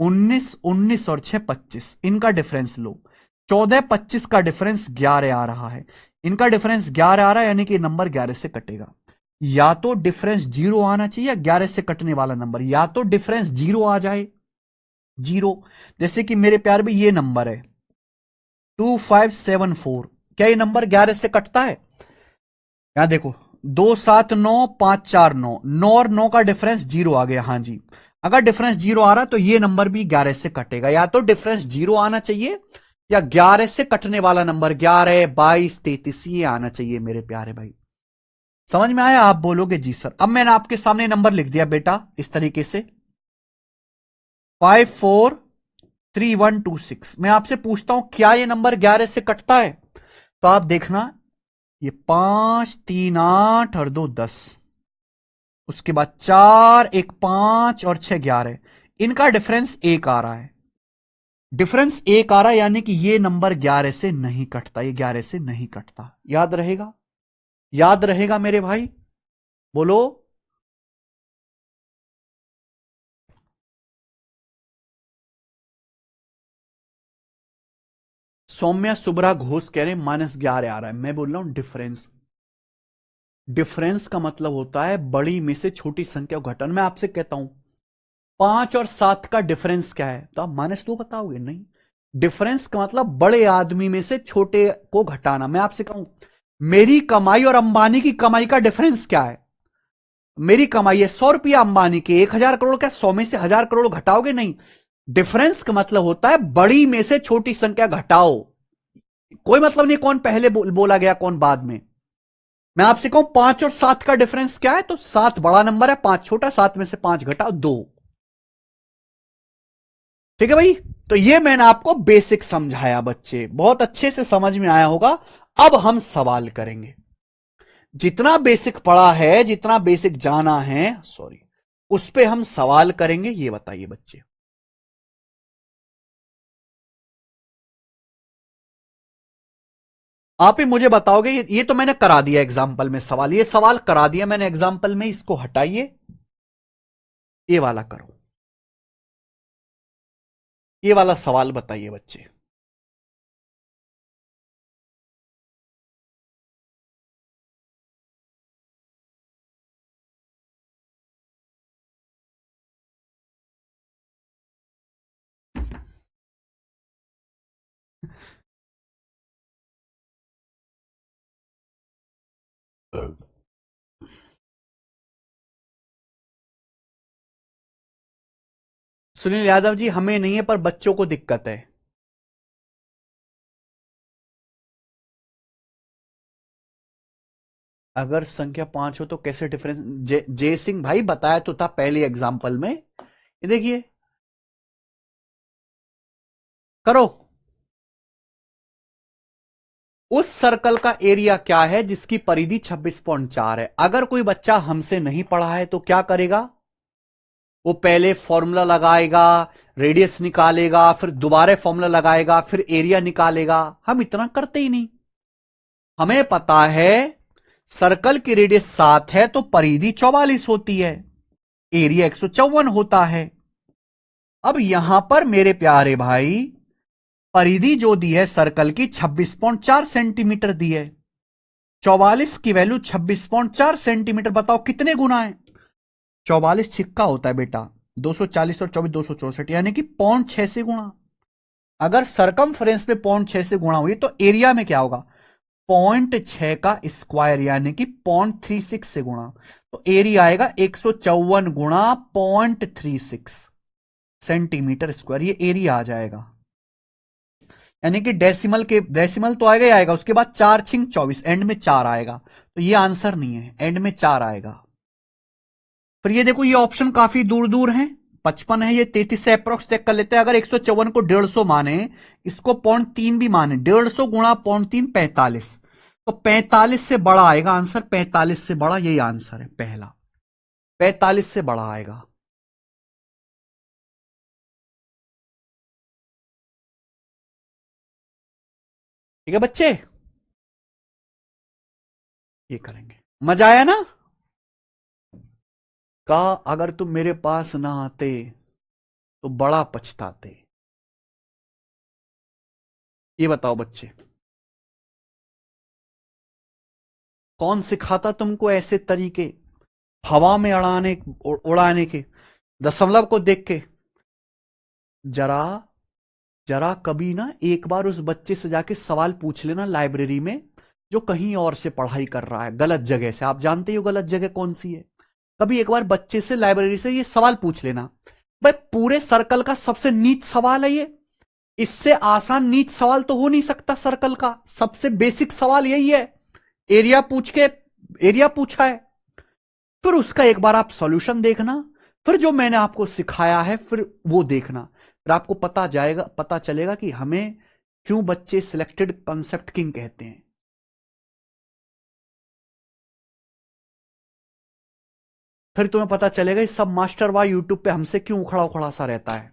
19 19 और 6 25, इनका डिफरेंस लो। 14 25 का डिफरेंस 11 आ रहा है, इनका डिफरेंस 11 आ रहा है, यानी कि नंबर 11 से कटेगा। या तो डिफरेंस 0 आना चाहिए, 11 से कटने वाला नंबर, या तो डिफरेंस 0 आ जाए, 0। जैसे कि मेरे प्यार में ये नंबर है 2574, क्या ये नंबर 11 से कटता है? यहां देखो 2 7 9 5 4 9, 9 और 9 का डिफरेंस 0 आ गया। हां जी, अगर डिफरेंस 0 आ रहा तो ये नंबर भी 11 से कटेगा। या तो डिफरेंस 0 आना चाहिए या 11 से कटने वाला नंबर 11 22 33 ये आना चाहिए मेरे प्यारे भाई। समझ में आया? आप बोलोगे जी सर। अब मैंने आपके सामने नंबर लिख दिया बेटा इस तरीके से 543126। मैं आपसे पूछता हूं क्या ये नंबर 11 से कटता है? तो आप देखना, ये 5 3 8 और 2 10, उसके बाद 4 1 5 और 6 11, इनका डिफरेंस 1 आ रहा है। डिफरेंस 1 आ रहा है, यानी कि ये नंबर 11 से नहीं कटता, ये 11 से नहीं कटता। याद रहेगा? याद रहेगा मेरे भाई? बोलो। सौम्या सुब्रा घोष कह रहे हैं -11 आ रहा है। मैं बोल रहा हूं डिफरेंस। डिफरेंस का मतलब होता है बड़ी में से छोटी संख्या को घटाना। मैं आपसे कहता हूं 5 और 7 का डिफरेंस क्या है, तो आप -2 बताओगे? नहीं, डिफरेंस का मतलब बड़े आदमी में से छोटे को घटाना। मैं आपसे कहूं मेरी कमाई और अंबानी की कमाई का डिफरेंस क्या है? मेरी कमाई है 100 रुपया, अंबानी के 1000 करोड़, क्या 100 में से 1000 करोड़ घटाओगे? नहीं। डिफरेंस का मतलब होता है बड़ी में से छोटी संख्या घटाओ। कोई मतलब नहीं कौन पहले बोला गया कौन बाद में। मैं आपसे कहूं 5 और 7 का डिफरेंस क्या है, तो 7 बड़ा नंबर है, 5 छोटा, 7 में से 5 घटाओ 2। ठीक है भाई। तो ये मैंने आपको बेसिक समझाया बच्चे, बहुत अच्छे से समझ में आया होगा। अब हम सवाल करेंगे। जितना बेसिक पढ़ा है, जितना बेसिक जाना है, सॉरी, उस पे हम सवाल करेंगे। ये बताइए बच्चे, आप ही मुझे बताओगे। ये तो मैंने करा दिया एग्जाम्पल में सवाल, ये सवाल करा दिया मैंने एग्जाम्पल में, इसको हटाइए, ये वाला करो। ये वाला सवाल बताइए बच्चे। सुनील यादव जी, हमें नहीं है पर बच्चों को दिक्कत है। अगर संख्या 5 हो तो कैसे डिफरेंस, जय सिंह भाई बताया तो था पहले एग्जाम्पल में। ये देखिए, करो। उस सर्कल का एरिया क्या है जिसकी परिधि 26.4 है। अगर कोई बच्चा हमसे नहीं पढ़ा है तो क्या करेगा, वो पहले फॉर्मूला लगाएगा, रेडियस निकालेगा, फिर दोबारा फॉर्मूला लगाएगा, फिर एरिया निकालेगा। हम इतना करते ही नहीं। हमें पता है सर्कल की रेडियस 7 है तो परिधि 44 होती है, एरिया 154 होता है। अब यहां पर मेरे प्यारे भाई, परिधि जो दी है सर्कल की 26.4 सेंटीमीटर दी है। 44 की वैल्यू 26.4 सेंटीमीटर, बताओ कितने गुना है। 44 छिक्का होता है बेटा, 240 और 24 264, यानी कि 0.6 से गुणा। अगर सरकमफ्रेंस पे 0.6 से गुणा हुई तो एरिया में क्या होगा, 0.6 का स्क्वायर, यानी कि 0.36 से गुणा। तो एरिया आएगा 154 गुणा 0.36 सेंटीमीटर स्क्वायर, ये एरिया आ जाएगा। यानी कि डेसिमल के, डेसिमल तो आएगा ही आएगा, उसके बाद 4 छिंग 24, एंड में 4 आएगा। तो ये आंसर नहीं है, एंड में 4 आएगा। फिर ये देखो, ये ऑप्शन काफी दूर दूर है। 55 है, ये 33 से अप्रोक्स चेक कर लेते हैं। अगर 154 को 150 माने, इसको 0.3 भी माने, 150 गुणा 0.3 45, तो 45 से बड़ा आएगा आंसर। 45 से बड़ा, यही आंसर है पहला, 45 से बड़ा आएगा। ठीक है बच्चे, ये करेंगे। मजा आया ना। कहा अगर तुम मेरे पास ना आते तो बड़ा पछताते। ये बताओ बच्चे, कौन सिखाता तुमको ऐसे तरीके हवा में उड़ाने के, दशमलव को देख के। जरा जरा कभी ना एक बार उस बच्चे से जाके सवाल पूछ लेना लाइब्रेरी में, जो कहीं और से पढ़ाई कर रहा है, गलत जगह से। आप जानते हो गलत जगह कौन सी है। कभी एक बार बच्चे से लाइब्रेरी से ये सवाल पूछ लेना, भाई पूरे सर्कल का सबसे नीच सवाल है ये, इससे आसान नीच सवाल तो हो नहीं सकता। सर्कल का सबसे बेसिक सवाल यही है, एरिया पूछ के, एरिया पूछा है। फिर उसका एक बार आप सॉल्यूशन देखना, फिर जो मैंने आपको सिखाया है फिर वो देखना, फिर आपको पता चलेगा कि हमें क्यों बच्चे सिलेक्टेड कंसेप्ट किंग कहते हैं। फिर तुम्हें पता चलेगा सब मास्टर वाई यूट्यूब पे हमसे क्यों उखड़ा उखड़ा सा रहता है।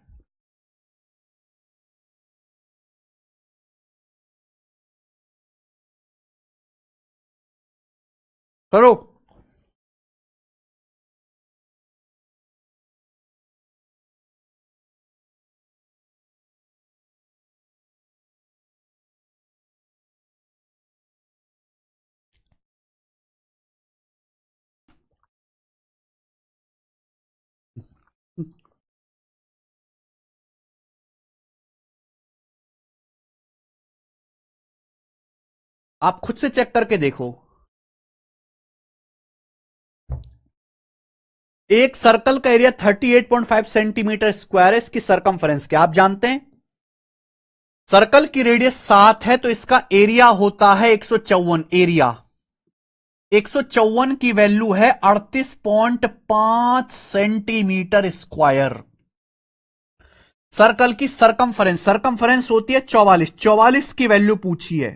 करो। आप खुद से चेक करके देखो। एक सर्कल का एरिया 38.5 सेंटीमीटर स्क्वायर है, इसकी सरकमफ्रेंस क्या आप जानते हैं। सर्कल की रेडियस 7 है तो इसका एरिया होता है 154, एरिया। 154 की वैल्यू है 38.5 सेंटीमीटर स्क्वायर। सर्कल की सरकमफरेंस होती है 44 की वैल्यू पूछी है।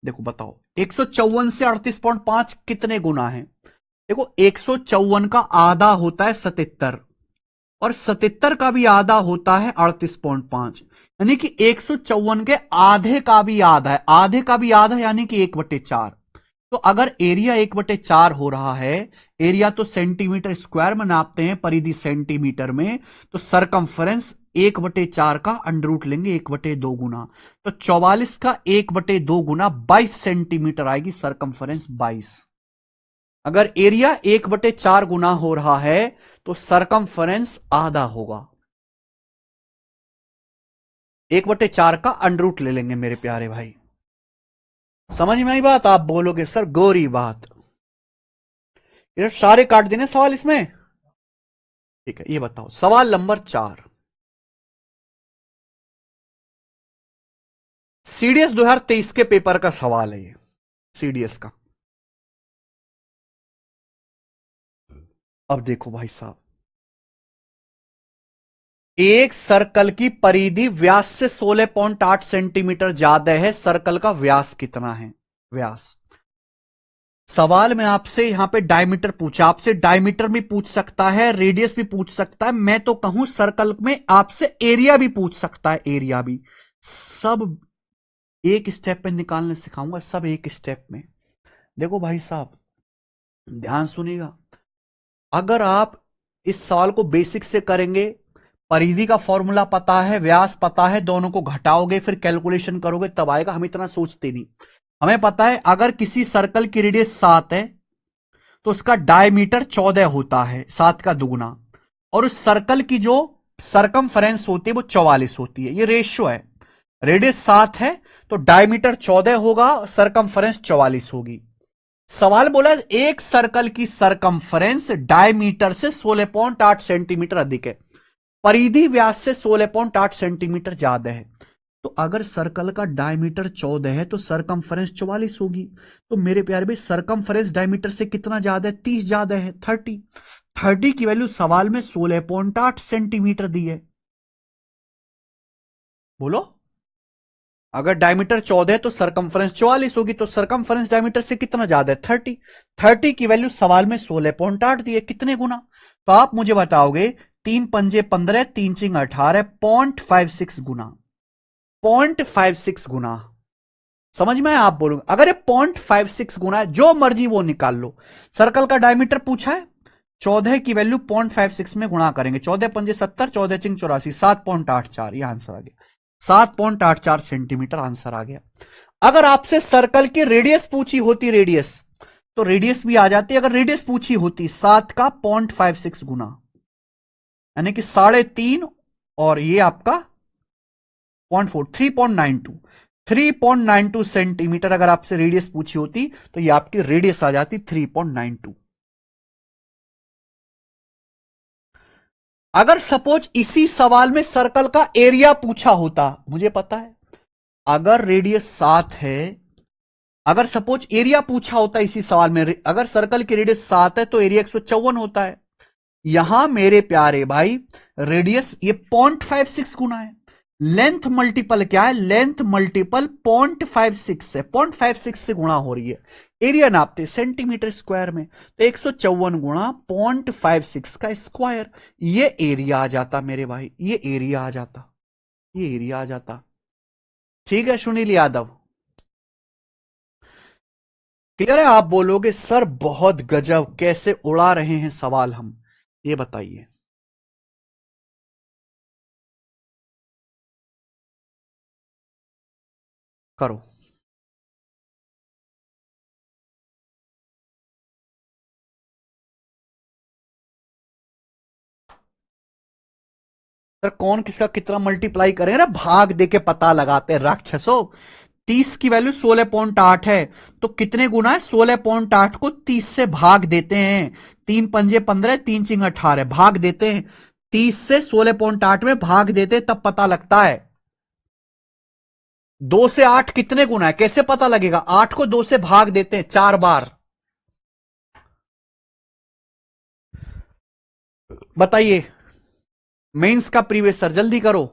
देखो बताओ 154 से 38.5 कितने गुना है। देखो 154 का आधा होता है 77 और 77 का भी आधा होता है 38.5, यानी कि 154 के आधे का भी आधा है, आधे का भी आधा यानी कि 1/4। तो अगर एरिया 1/4 हो रहा है, एरिया तो सेंटीमीटर स्क्वायर में नापते हैं, परिधि सेंटीमीटर में, तो सरकमफरेंस 1/4 का अंडर रूट लेंगे 1/2 गुना, तो 44 का 1/2 गुना 22 सेंटीमीटर आएगी सरकमफरेंस 22। अगर एरिया 1/4 गुना हो रहा है तो सरकमफरेंस आधा होगा। 1/4 का अंडर रूट ले लेंगे मेरे प्यारे भाई। समझ में आई बात? आप बोलोगे सर गोरी बात, ये सारे काट देने सवाल इसमें। ठीक है, ये बताओ सवाल नंबर 4, सीडीएस 2023 के पेपर का सवाल है ये, सीडीएस का। अब देखो भाई साहब, एक सर्कल की परिधि व्यास से 16.8 सेंटीमीटर ज्यादा है, सर्कल का व्यास कितना है? व्यास। सवाल में आपसे यहां पे डायमीटर पूछा, आपसे डायमीटर भी पूछ सकता है, रेडियस भी पूछ सकता है, मैं तो कहूं सर्कल में आपसे एरिया भी पूछ सकता है, एरिया भी। सब एक स्टेप में निकालने सिखाऊंगा, सब एक स्टेप में। देखो भाई साहब ध्यान सुनिएगा, अगर आप इस सवाल को बेसिक से करेंगे, परिधि का फॉर्मूला पता है, व्यास पता है, दोनों को घटाओगे फिर कैलकुलेशन करोगे तब आएगा। हम इतना सोचते नहीं, हमें पता है अगर किसी सर्कल की रेडियस 7 है तो उसका डायमीटर 14 होता है, 7 का दुगुना, और उस सर्कल की जो सरकमफरेंस होती है वो 44 होती है। ये रेशियो है, रेडियस 7 है तो डायमीटर 14 होगा, सरकमफरेंस 44 होगी। सवाल बोला एक सर्कल की सरकमफरेंस डायमीटर से 16.8 सेंटीमीटर अधिक है, परिधि व्यास से 16.8 सेंटीमीटर ज्यादा है। तो अगर सर्कल का डायमीटर 14 है तो सरकमफरेंस 44 होगी। तो मेरे प्यारे भाई सरकमफरेंस डायमीटर से कितना ज्यादा है? 30 ज्यादा है, 30 की वैल्यू सवाल में 16.8 सेंटीमीटर दी है। बोलो, अगर डायमीटर 14 है तो सरकमफरेंस 44 होगी, तो सरकमफरेंस डायमीटर से कितना ज्यादा है? 30 की वैल्यू सवाल में 16.8 दी है, कितने गुना? तो आप मुझे बताओगे 3 पंजे 15, 3 चिंग 18, 0.56 गुना, 0.56 गुना। समझ में आप बोलोगे अगर ये 0.56 गुना है, जो मर्जी वो निकाल लो। सर्कल का डायमीटर पूछा है, 14 की वैल्यू 0.56 में गुणा करेंगे, 14 पंजे 70, 14 चिंग 84, 7.84, यह आंसर आ गया, 7.84 सेंटीमीटर आंसर आ गया। अगर आपसे सर्कल की रेडियस पूछी होती, रेडियस, तो रेडियस भी आ जाती। अगर रेडियस पूछी होती 7 का 0.56 गुना, यानी कि 3.5, और ये आपका 0.4, 3.92 सेंटीमीटर अगर आपसे रेडियस पूछी होती तो ये आपकी रेडियस आ जाती 3.92। अगर सपोज इसी सवाल में सर्कल का एरिया पूछा होता, मुझे पता है अगर रेडियस 7 है, अगर सपोज एरिया पूछा होता इसी सवाल में, अगर सर्कल की रेडियस 7 है तो एरिया 154 होता है। यहां मेरे प्यारे भाई रेडियस ये 0.56 गुना है, लेंथ मल्टीपल क्या है? लेंथ मल्टीपल 0.56 है, 0.56 से गुणा हो रही है, एरिया नापते सेंटीमीटर स्क्वायर में, तो 154 गुणा 0.56 का स्क्वायर, ये एरिया आ जाता मेरे भाई, ये एरिया आ जाता, ये एरिया आ जाता। ठीक है सुनील यादव, क्लियर है? आप बोलोगे सर बहुत गजब, कैसे उड़ा रहे हैं सवाल हम, ये बताइए। करो। सर कौन किसका कितना मल्टीप्लाई करें ना, भाग देके पता लगाते हैं राक्षसों। 30 की वैल्यू 16.8 है तो कितने गुना है? 16.8 को 30 से भाग देते हैं, 3 पंजे 15, 3 चिंग 18, भाग देते हैं, 30 से 16.8 में भाग देते तब पता लगता है। 2 से 8 कितने गुना है कैसे पता लगेगा? 8 को 2 से भाग देते हैं 4 बार। बताइए, मेंस का प्रीवियस सर, जल्दी करो।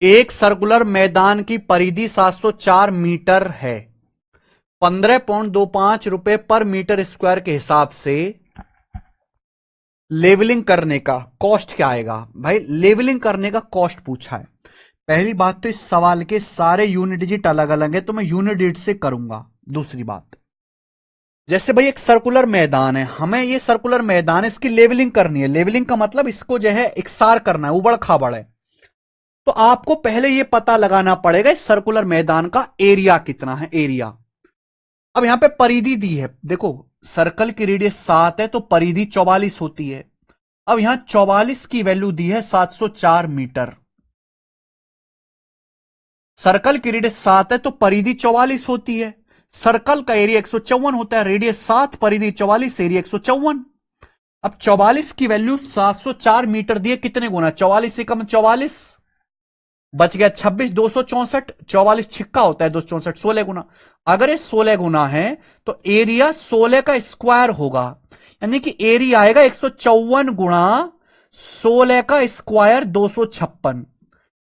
एक सर्कुलर मैदान की परिधि 704 मीटर है। 15.25 रुपए पर मीटर स्क्वायर के हिसाब से लेवलिंग करने का कॉस्ट क्या आएगा? भाई लेवलिंग करने का कॉस्ट पूछा है। पहली बात तो इस सवाल के सारे यूनिट डिजिट अलग अलग है, तो मैं यूनिट डिजिट से करूंगा। दूसरी बात, जैसे भाई एक सर्कुलर मैदान है, हमें ये सर्कुलर मैदान है, इसकी लेवलिंग करनी है। लेवलिंग का मतलब इसको जो है इकसार करना है, उबड़ खाबड़ है। तो आपको पहले ये पता लगाना पड़ेगा इस सर्कुलर मैदान का एरिया कितना है, एरिया। अब यहां पे परिधि दी है, देखो सर्कल की रेडियस 7 है तो परिधि 44 होती है। अब यहां 44 की वैल्यू दी है 704 मीटर। सर्कल की रेडियस 7 है तो परिधि 44 होती है। सर्कल का एरिया 154 होता है, रेडियस 7, परिधि 44, एरिया 154। अब 44 की वैल्यू 704 मीटर दिए, कितने गुना, 44 से कम 44, बच गया 26, 264, 44 छिक्का होता है 264, 16 गुना। अगर ये 16 गुना है तो एरिया 16 का स्क्वायर होगा, यानी कि एरिया आएगा 154 गुणा 16 का स्क्वायर 256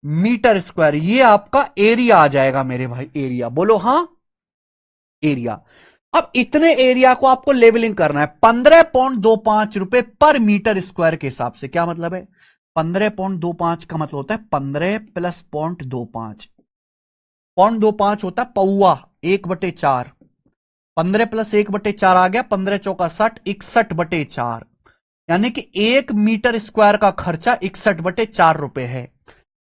मीटर स्क्वायर। ये आपका एरिया आ जाएगा मेरे भाई, एरिया बोलो हां, एरिया। अब इतने एरिया को आपको लेवलिंग करना है 15.25 रुपए पर मीटर स्क्वायर के हिसाब से। क्या मतलब है, 15.25 का मतलब होता है 15 प्लस 0.25, 0.25 होता है पौआ 1/4, 15 प्लस 1/4 आ गया, 15 चौका 60, 61/4, यानी कि 1 मीटर स्क्वायर का खर्चा 61/4 रुपए है।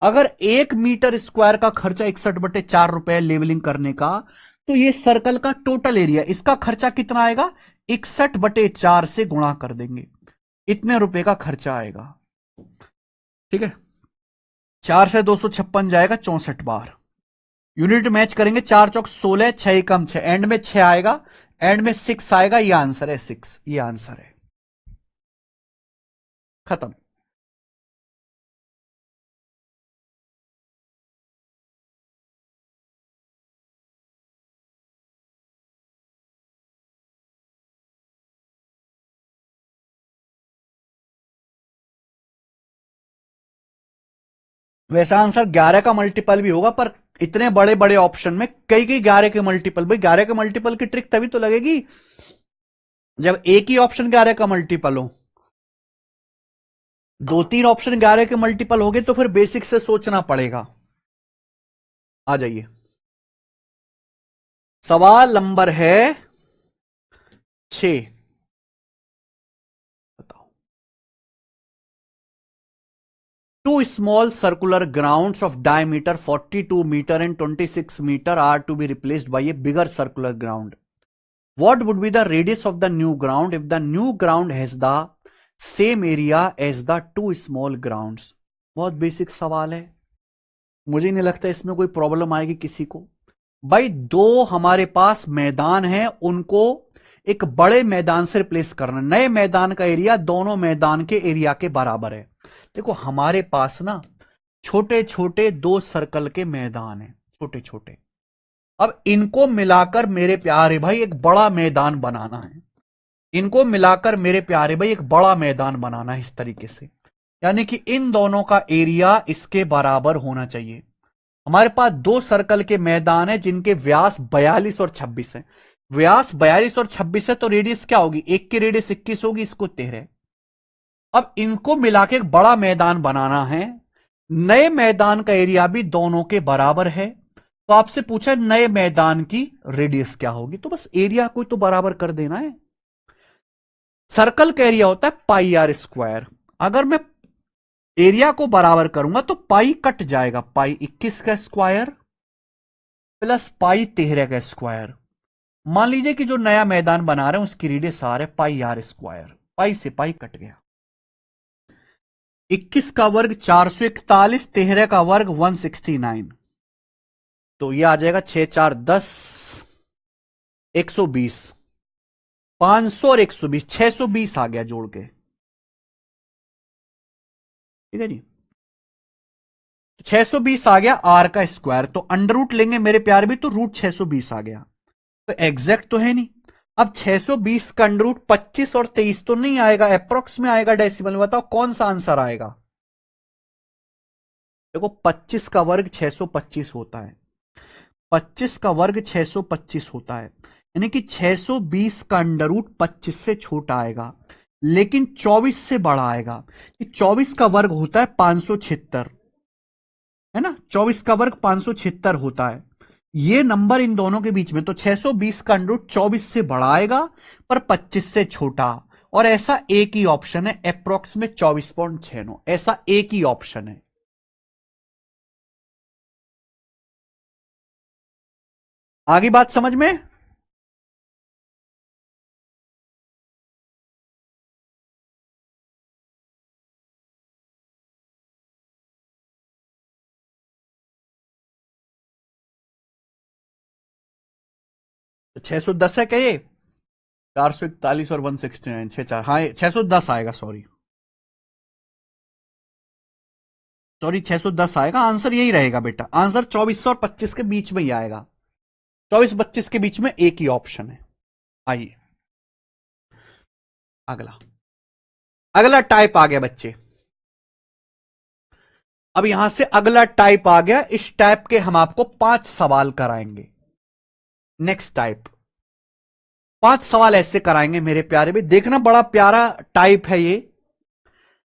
अगर 1 मीटर स्क्वायर का खर्चा 61/4 रुपए लेवलिंग करने का, तो ये सर्कल का टोटल एरिया, इसका खर्चा कितना आएगा, 61/4 से गुणा कर देंगे, इतने रुपए का खर्चा आएगा। ठीक है, 4 से 256 जाएगा 64 बार। यूनिट मैच करेंगे, 4 चौक 16, 6 कम 6, एंड में 6 आएगा, एंड में 6 आएगा, ये आंसर है 6, ये आंसर है, खत्म। वैसा आंसर 11 का मल्टीपल भी होगा, पर इतने बड़े बड़े ऑप्शन में कई कई 11 के मल्टीपल, भाई 11 के मल्टीपल की ट्रिक तभी तो लगेगी जब एक ही ऑप्शन 11 का मल्टीपल हो। 2-3 ऑप्शन 11 के मल्टीपल हो गए तो फिर बेसिक से सोचना पड़ेगा। आ जाइए, सवाल नंबर है 6, बताओ। Two small circular grounds of diameter 42 meter and 26 meter are to be replaced by a bigger circular ground. What would be the radius of the new ground if the new ground has the same area as the two small grounds? बहुत basic सवाल है, मुझे नहीं लगता इसमें कोई problem आएगी किसी को। भाई दो हमारे पास मैदान है, उनको एक बड़े मैदान से रिप्लेस करना, नए मैदान का एरिया दोनों मैदान के एरिया के बराबर है। देखो हमारे पास ना छोटे छोटे 2 सर्कल के मैदान है, छोटे छोटे। अब इनको मिलाकर मेरे प्यारे भाई एक बड़ा मैदान बनाना है, इनको मिलाकर मेरे प्यारे भाई एक बड़ा मैदान बनाना है इस तरीके से, यानी कि इन दोनों का एरिया इसके बराबर होना चाहिए। हमारे पास 2 सर्कल के मैदान है जिनके व्यास 42 और 26 है। व्यास 42 और 26 है तो रेडियस क्या होगी, एक की रेडियस 21 होगी, इसको 13। अब इनको मिला के एक बड़ा मैदान बनाना है, नए मैदान का एरिया भी दोनों के बराबर है। तो आपसे पूछा नए मैदान की रेडियस क्या होगी, तो बस एरिया को तो बराबर कर देना है। सर्कल का एरिया होता है पाई आर स्क्वायर, अगर मैं एरिया को बराबर करूंगा तो पाई कट जाएगा, पाई 21 का स्क्वायर प्लस पाई 13 का स्क्वायर। मान लीजिए कि जो नया मैदान बना रहे हैं उसकी रेडियस आर है पाई आर स्क्वायर, पाई से पाई कट गया, 21 का वर्ग 441, 13 का वर्ग 169, तो यह आ जाएगा 6 4 10, 120, 500 और 120, 620 आ गया जोड़ के। ठीक है जी, 620 आ गया आर का स्क्वायर, तो अंडर रूट लेंगे मेरे प्यार भी, तो रूट 620 आ गया, तो एग्जैक्ट तो है नहीं। अब 620 का अंडर रूट 25 और 23 तो नहीं आएगा, अप्रोक्स में आएगा डेसिमल में, बताओ कौन सा आंसर आएगा। देखो 25 का वर्ग 625 होता है, 25 का वर्ग 625 होता है, यानी कि 620 का अंडर रूट 25 से छोटा आएगा, लेकिन 24 से बड़ा आएगा। कि 24 का वर्ग होता है 576, है ना, 24 का वर्ग 576 होता है। ये नंबर इन दोनों के बीच में, तो 620 का अंडर 24 से बड़ा आएगा पर 25 से छोटा, और ऐसा एक ही ऑप्शन है, अप्रोक्स में 24.69, ऐसा एक ही ऑप्शन है। आगे बात समझ में? 610 है क्या ये? 441 और 169, 6 4, हाँ 610 आएगा, सॉरी 610 आएगा, आंसर यही रहेगा बेटा, आंसर 24 और 25 के बीच में ही आएगा, 24-25 के बीच में एक ही ऑप्शन है। आइए अगला, अगला टाइप आ गया बच्चे। अब यहां से अगला टाइप आ गया, इस टाइप के हम आपको 5 सवाल कराएंगे। नेक्स्ट टाइप, 5 सवाल ऐसे कराएंगे मेरे प्यारे भी, देखना बड़ा प्यारा टाइप है ये।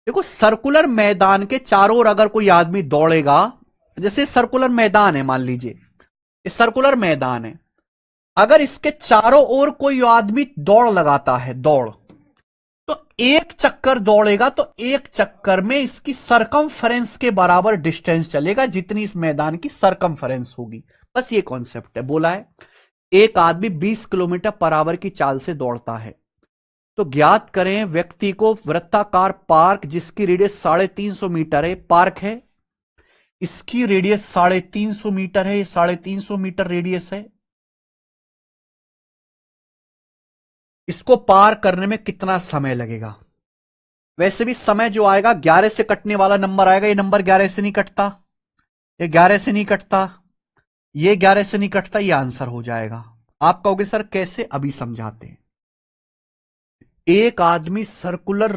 देखो, सर्कुलर मैदान के चारों ओर अगर कोई आदमी दौड़ेगा, जैसे सर्कुलर मैदान है, मान लीजिए ये सर्कुलर मैदान है, अगर इसके चारों ओर कोई आदमी दौड़ लगाता है, दौड़, तो एक चक्कर दौड़ेगा तो एक चक्कर में इसकी सरकमफरेंस के बराबर डिस्टेंस चलेगा, जितनी इस मैदान की सरकमफरेंस होगी। बस ये कॉन्सेप्ट है, बोला है एक आदमी 20 किलोमीटर पर आवर की चाल से दौड़ता है, तो ज्ञात करें व्यक्ति को वृत्ताकार पार्क जिसकी रेडियस 350 मीटर है, पार्क है, इसकी रेडियस 350 मीटर है, 350 मीटर रेडियस है, इसको पार करने में कितना समय लगेगा? वैसे भी समय जो आएगा 11 से कटने वाला नंबर आएगा, ये नंबर 11 से नहीं कटता, ये 11 से नहीं कटता, ये 11 से नहीं कटता, ये आंसर हो जाएगा। आप कहोगे सर कैसे, अभी समझाते हैं। एक आदमी सर्कुलर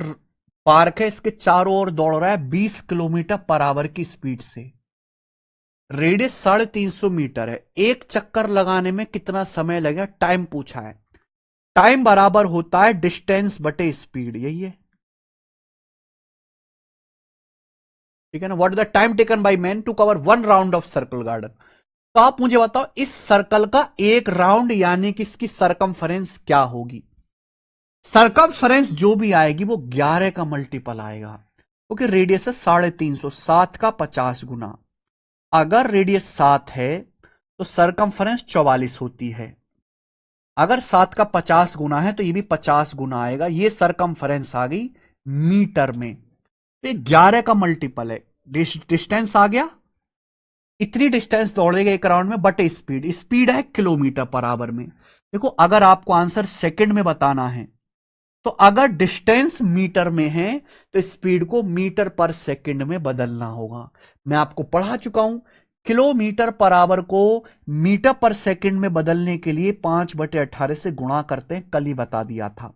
पार्क है, इसके चारों ओर दौड़ रहा है 20 किलोमीटर पर आवर की स्पीड से, रेडियस 350 मीटर है, एक चक्कर लगाने में कितना समय लगेगा, टाइम पूछा है। टाइम बराबर होता है डिस्टेंस बटे स्पीड, यही है, ठीक है ना। What is the time taken by man to cover 1 round of circle garden? तो आप मुझे बताओ इस सर्कल का एक राउंड यानी कि इसकी सरकमफरेंस क्या होगी? सरकमफरेंस जो भी आएगी वो 11 का मल्टीपल आएगा, क्योंकि रेडियस है 350, 7 का 50 गुना। अगर रेडियस 7 है तो सरकमफरेंस 44 होती है, अगर 7 का 50 गुना है तो ये भी 50 गुना आएगा, ये सरकमफरेंस आ गई मीटर में, तो ये 11 का मल्टीपल है। डिस्टेंस आ गया, इतनी डिस्टेंस दौड़ेगा एक राउंड में, बटे स्पीड, स्पीड है किलोमीटर पर आवर में। देखो, अगर आपको आंसर सेकंड में बताना है तो अगर डिस्टेंस मीटर में है तो स्पीड को मीटर पर सेकंड में बदलना होगा। मैं आपको पढ़ा चुका हूं, किलोमीटर पर आवर को मीटर पर सेकंड में बदलने के लिए 5/18 से गुणा करते हैं, कल ही बता दिया था।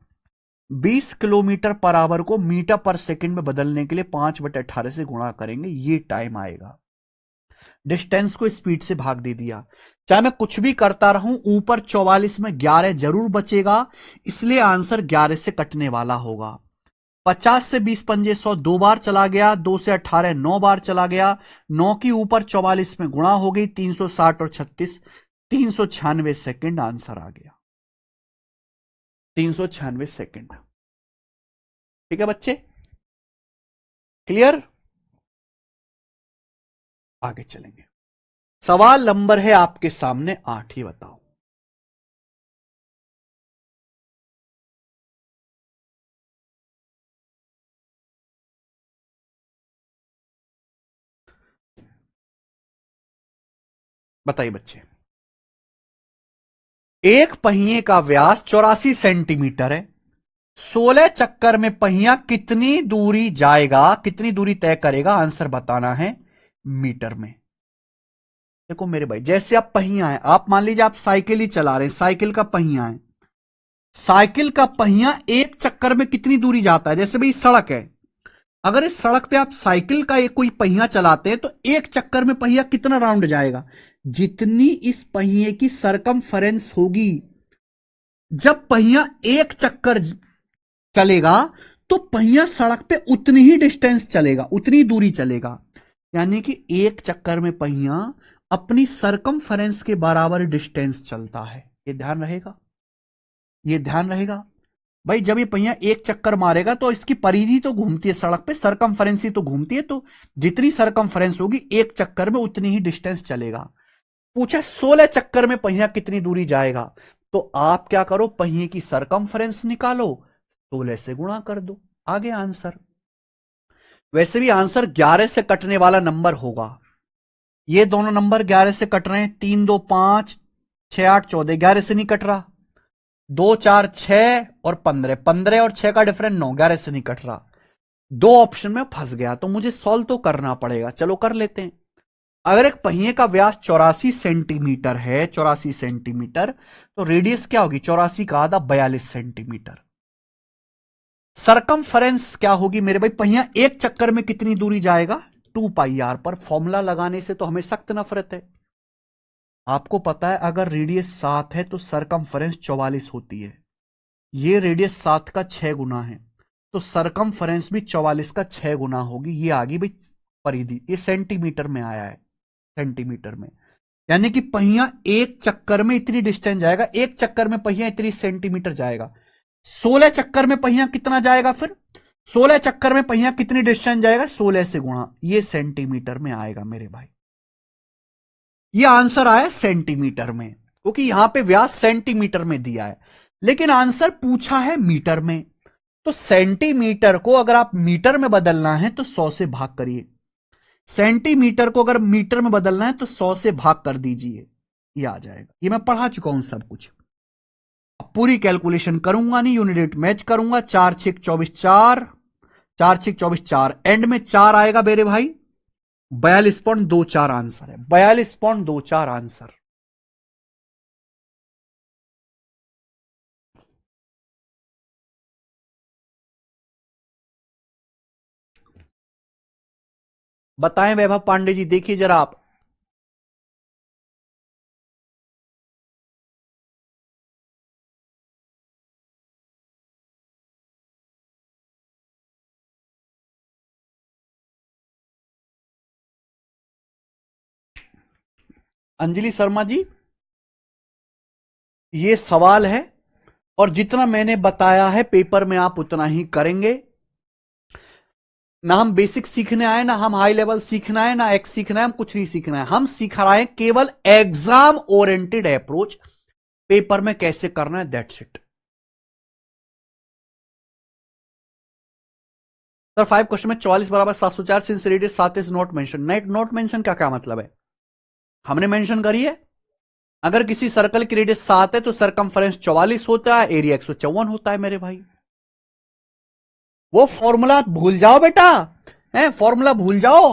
20 किलोमीटर पर आवर को मीटर पर सेकंड में बदलने के लिए 5/18 से गुणा करेंगे, ये टाइम आएगा। डिस्टेंस को स्पीड से भाग दे दिया, चाहे मैं कुछ भी करता रहूं, ऊपर 44 में 11 जरूर बचेगा, इसलिए आंसर 11 से कटने वाला होगा। 50 से 20 पंजे 100, 2 बार चला गया, 2 से 18 9 बार चला गया, 9 की ऊपर 44 में गुणा हो गई, 360 और 36, 396 सेकंड आंसर आ गया, 396 सेकंड। ठीक है बच्चे, क्लियर? आगे चलेंगे, सवाल नंबर है आपके सामने 8, ही बताओ। बताइए बच्चे, एक पहिए का व्यास 84 सेंटीमीटर है, 16 चक्कर में पहिया कितनी दूरी जाएगा, कितनी दूरी तय करेगा, आंसर बताना है मीटर में। देखो मेरे भाई, जैसे आप पहिया है, आप मान लीजिए आप साइकिल ही चला रहे हैं, साइकिल का पहिया है, साइकिल का पहिया एक चक्कर में कितनी दूरी जाता है, जैसे भाई सड़क है, अगर इस सड़क पे आप साइकिल का एक कोई पहिया चलाते हैं तो एक चक्कर में पहिया कितना राउंड जाएगा, जितनी इस पहिए की सरकमफरेंस होगी। जब पहिया एक चक्कर चलेगा तो पहिया सड़क पे उतनी ही डिस्टेंस चलेगा, उतनी दूरी चलेगा। यानी कि एक चक्कर में पहिया अपनी सरकमफेरेंस के बराबर डिस्टेंस चलता है। ये ध्यान रहेगा, ये ध्यान रहेगा भाई। जब ये पहिया एक चक्कर मारेगा तो इसकी परिधि तो घूमती है सड़क पे, सरकमफेरेंस ही तो घूमती है, तो जितनी सरकमफेरेंस होगी एक चक्कर में उतनी ही डिस्टेंस चलेगा। पूछा 16 चक्कर में पहिया कितनी दूरी जाएगा, तो आप क्या करो, पहिए की सरकमफेरेंस निकालो, 16 से गुणा कर दो, आगे आंसर। वैसे भी आंसर 11 से कटने वाला नंबर होगा। ये दोनों नंबर 11 से कट रहे हैं, 3 2 5 6 8 14, 11 से नहीं कट रहा। 2 4 6 और 15, 15 और 6 का डिफरेंस 9, 11 से नहीं कट रहा। दो ऑप्शन में फंस गया, तो मुझे सॉल्व तो करना पड़ेगा। चलो कर लेते हैं। अगर एक पहिए का व्यास 84 सेंटीमीटर है, 84 सेंटीमीटर, तो रेडियस क्या होगी, 84 का आधा 42 सेंटीमीटर। सरकमफेरेंस क्या होगी मेरे भाई, पहिया एक चक्कर में कितनी दूरी जाएगा, 2 पाई आर। पर फॉर्मूला लगाने से तो हमें सख्त नफरत है। आपको पता है अगर रेडियस 7 है तो सरकमफेरेंस 44 होती है। ये रेडियस 7 का 6 गुना है, तो सरकमफेरेंस भी 44 का 6 गुना होगी। ये आ गई भाई परिधि, ये सेंटीमीटर में आया है, सेंटीमीटर में। यानी कि पहिया एक चक्कर में इतनी डिस्टेंस जाएगा, एक चक्कर में पहिया इतनी सेंटीमीटर जाएगा। 16 चक्कर में पहिया कितना जाएगा फिर, 16 चक्कर में पहिया कितनी डिस्टेंस जाएगा, 16 से गुणा, ये सेंटीमीटर में आएगा मेरे भाई। ये आंसर आया सेंटीमीटर में, क्योंकि यहां पे व्यास सेंटीमीटर में दिया है, लेकिन आंसर पूछा है मीटर में। तो सेंटीमीटर को अगर आप मीटर में बदलना है तो 100 से भाग करिए। सेंटीमीटर को अगर मीटर में बदलना है तो 100 से भाग कर दीजिए, ये आ जाएगा। ये मैं पढ़ा चुका हूं सब कुछ, पूरी कैलकुलेशन करूंगा नहीं, यूनिट मैच करूंगा। 4 6 24 4, 4 6 24 4, एंड में 4 आएगा मेरे भाई, 42.24 आंसर है, 42.24 आंसर। बताएं वैभव पांडे जी, देखिए जरा आप। अंजलि शर्मा जी, ये सवाल है, और जितना मैंने बताया है पेपर में आप उतना ही करेंगे। ना हम बेसिक सीखने आए, ना हम हाई लेवल सीखना है, ना एक्स सीखना है, हम कुछ नहीं सीखना है। हम सीख रहे हैं केवल एग्जाम ओरिएंटेड अप्रोच, पेपर में कैसे करना है, दैट्स इट। सर 5 क्वेश्चन में 44 बराबर 704 since radius 7 is not mention. Not mention का क्या मतलब है, हमने मेंशन करी है। अगर किसी सर्कल की रेडियस 7 है तो सरकमफेरेंस 44 होता है, एरिया 154 होता है मेरे भाई। वो फॉर्मूला भूल जाओ बेटा, है फॉर्मूला भूल जाओ।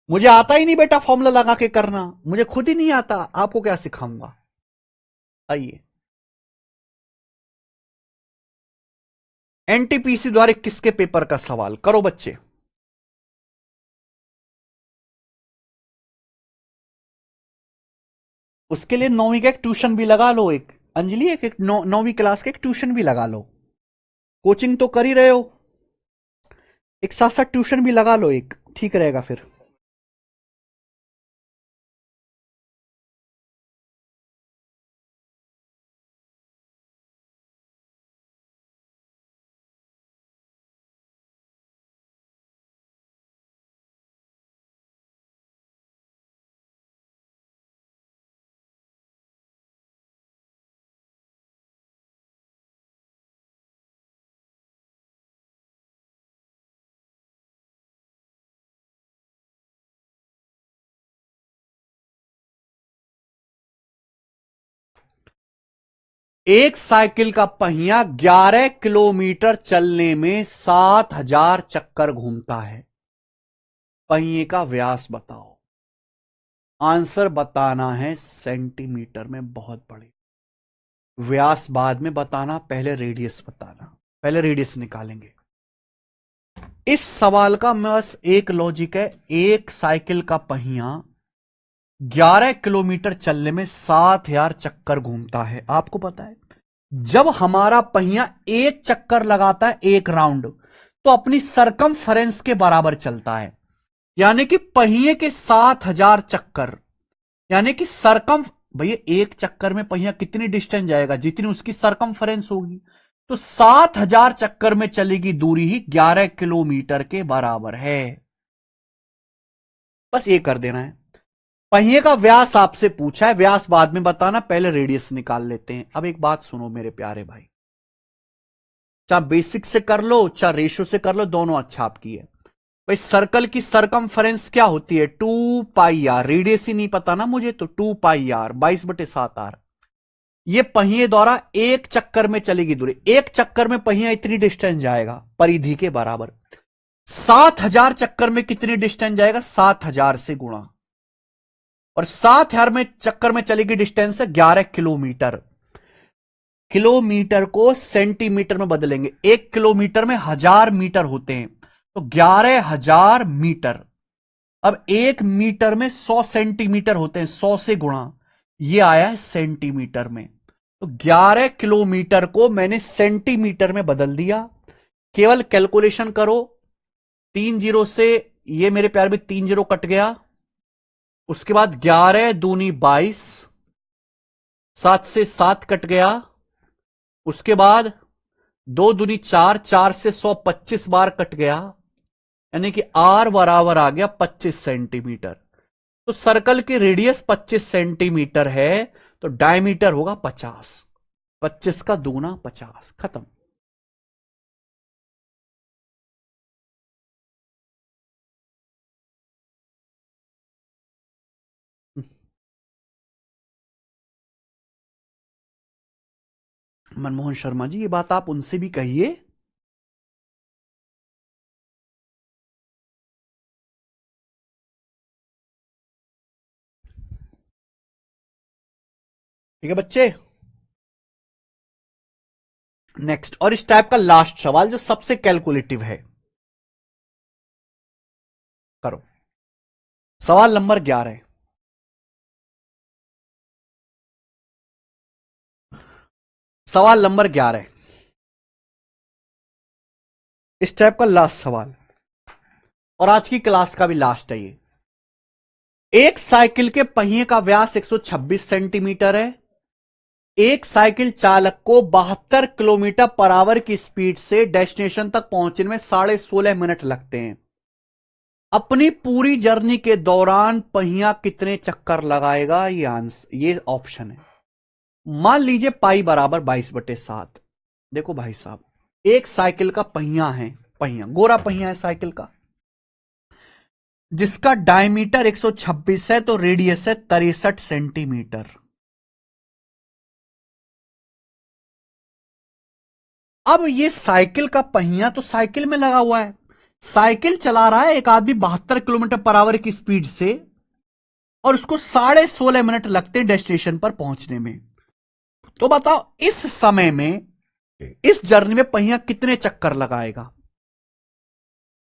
मुझे आता ही नहीं बेटा फॉर्मूला लगा के करना, मुझे खुद ही नहीं आता, आपको क्या सिखाऊंगा। आइए, एनटीपीसी द्वारा किसके पेपर का सवाल करो बच्चे। उसके लिए 9वीं का एक ट्यूशन भी लगा लो, एक अंजलि, एक 9वीं क्लास का एक ट्यूशन भी लगा लो। कोचिंग तो कर ही रहे हो, एक साथ साथ ट्यूशन भी लगा लो, एक ठीक रहेगा फिर। एक साइकिल का पहिया 11 किलोमीटर चलने में 7000 चक्कर घूमता है। पहिए का व्यास बताओ। आंसर बताना है सेंटीमीटर में, बहुत बड़े। व्यास बाद में बताना, पहले रेडियस बताना, पहले रेडियस निकालेंगे। इस सवाल का बस एक लॉजिक है, एक साइकिल का पहिया 11 किलोमीटर चलने में 7000 चक्कर घूमता है। आपको पता है जब हमारा पहिया एक चक्कर लगाता है, एक राउंड, तो अपनी सरकमफेरेंस के बराबर चलता है। यानी कि पहिए के 7,000 चक्कर, यानी कि सरकम, भैया एक चक्कर में पहिया कितनी डिस्टेंस जाएगा, जितनी उसकी सरकमफ्रेंस होगी। तो 7,000 चक्कर में चलेगी दूरी ही 11 किलोमीटर के बराबर है। बस ये कर देना है। पहिए का व्यास आपसे पूछा है, व्यास बाद में बताना, पहले रेडियस निकाल लेते हैं। अब एक बात सुनो मेरे प्यारे भाई, चाहे बेसिक से कर लो चाहे रेशो से कर लो, दोनों अच्छा आपकी है। भाई सर्कल की सरकमफ्रेंस क्या होती है, 2πr, रेडियस ही नहीं पता ना मुझे, तो 2πr 22/7r। ये पहिए द्वारा एक चक्कर में चलेगी दूरी, एक चक्कर में पहिया इतनी डिस्टेंस जाएगा परिधि के बराबर। 7,000 चक्कर में कितनी डिस्टेंस जाएगा, 7,000 से गुणा, और 7,000 में चक्कर में चलेगी डिस्टेंस है 11 किलोमीटर। किलोमीटर को सेंटीमीटर में बदलेंगे, 1 किलोमीटर में 1000 मीटर होते हैं, तो 11,000 मीटर। अब 1 मीटर में 100 सेंटीमीटर होते हैं, 100 से गुणा, ये आया है सेंटीमीटर में। तो 11 किलोमीटर को मैंने सेंटीमीटर में बदल दिया। केवल कैलकुलेशन करो, 3 जीरो से ये मेरे प्यार में 3 जीरो कट गया, उसके बाद 11 दूनी 22, 7 से 7 कट गया, उसके बाद 2 दूनी 4, 4 से 125 बार कट गया, यानी कि आर बराबर आ गया 25 सेंटीमीटर। तो सर्कल की रेडियस 25 सेंटीमीटर है, तो डायमीटर होगा 50, 25 का दूना 50, खत्म। मनमोहन शर्मा जी, ये बात आप उनसे भी कहिए। ठीक है बच्चे, नेक्स्ट, और इस टाइप का लास्ट सवाल जो सबसे कैलकुलेटिव है, करो। सवाल नंबर 11, सवाल नंबर 11, इस टाइप का लास्ट सवाल, और आज की क्लास का भी लास्ट है ये। एक साइकिल के पहिए का व्यास 126 सेंटीमीटर है। एक साइकिल चालक को 72 किलोमीटर पर आवर की स्पीड से डेस्टिनेशन तक पहुंचने में 16.5 मिनट लगते हैं। अपनी पूरी जर्नी के दौरान पहिया कितने चक्कर लगाएगा, ये आंसर, ये ऑप्शन है। मान लीजिए पाई बराबर 22/7। देखो भाई साहब, एक साइकिल का पहिया है, पहिया गोरा पहिया है साइकिल का, जिसका डायमीटर 126 है, तो रेडियस है 63 सेंटीमीटर। अब ये साइकिल का पहिया तो साइकिल में लगा हुआ है, साइकिल चला रहा है एक आदमी 72 किलोमीटर पर आवर की स्पीड से, और उसको 16.5 मिनट लगते हैं डेस्टिनेशन पर पहुंचने में। तो बताओ इस समय में, इस जर्नी में पहिया कितने चक्कर लगाएगा।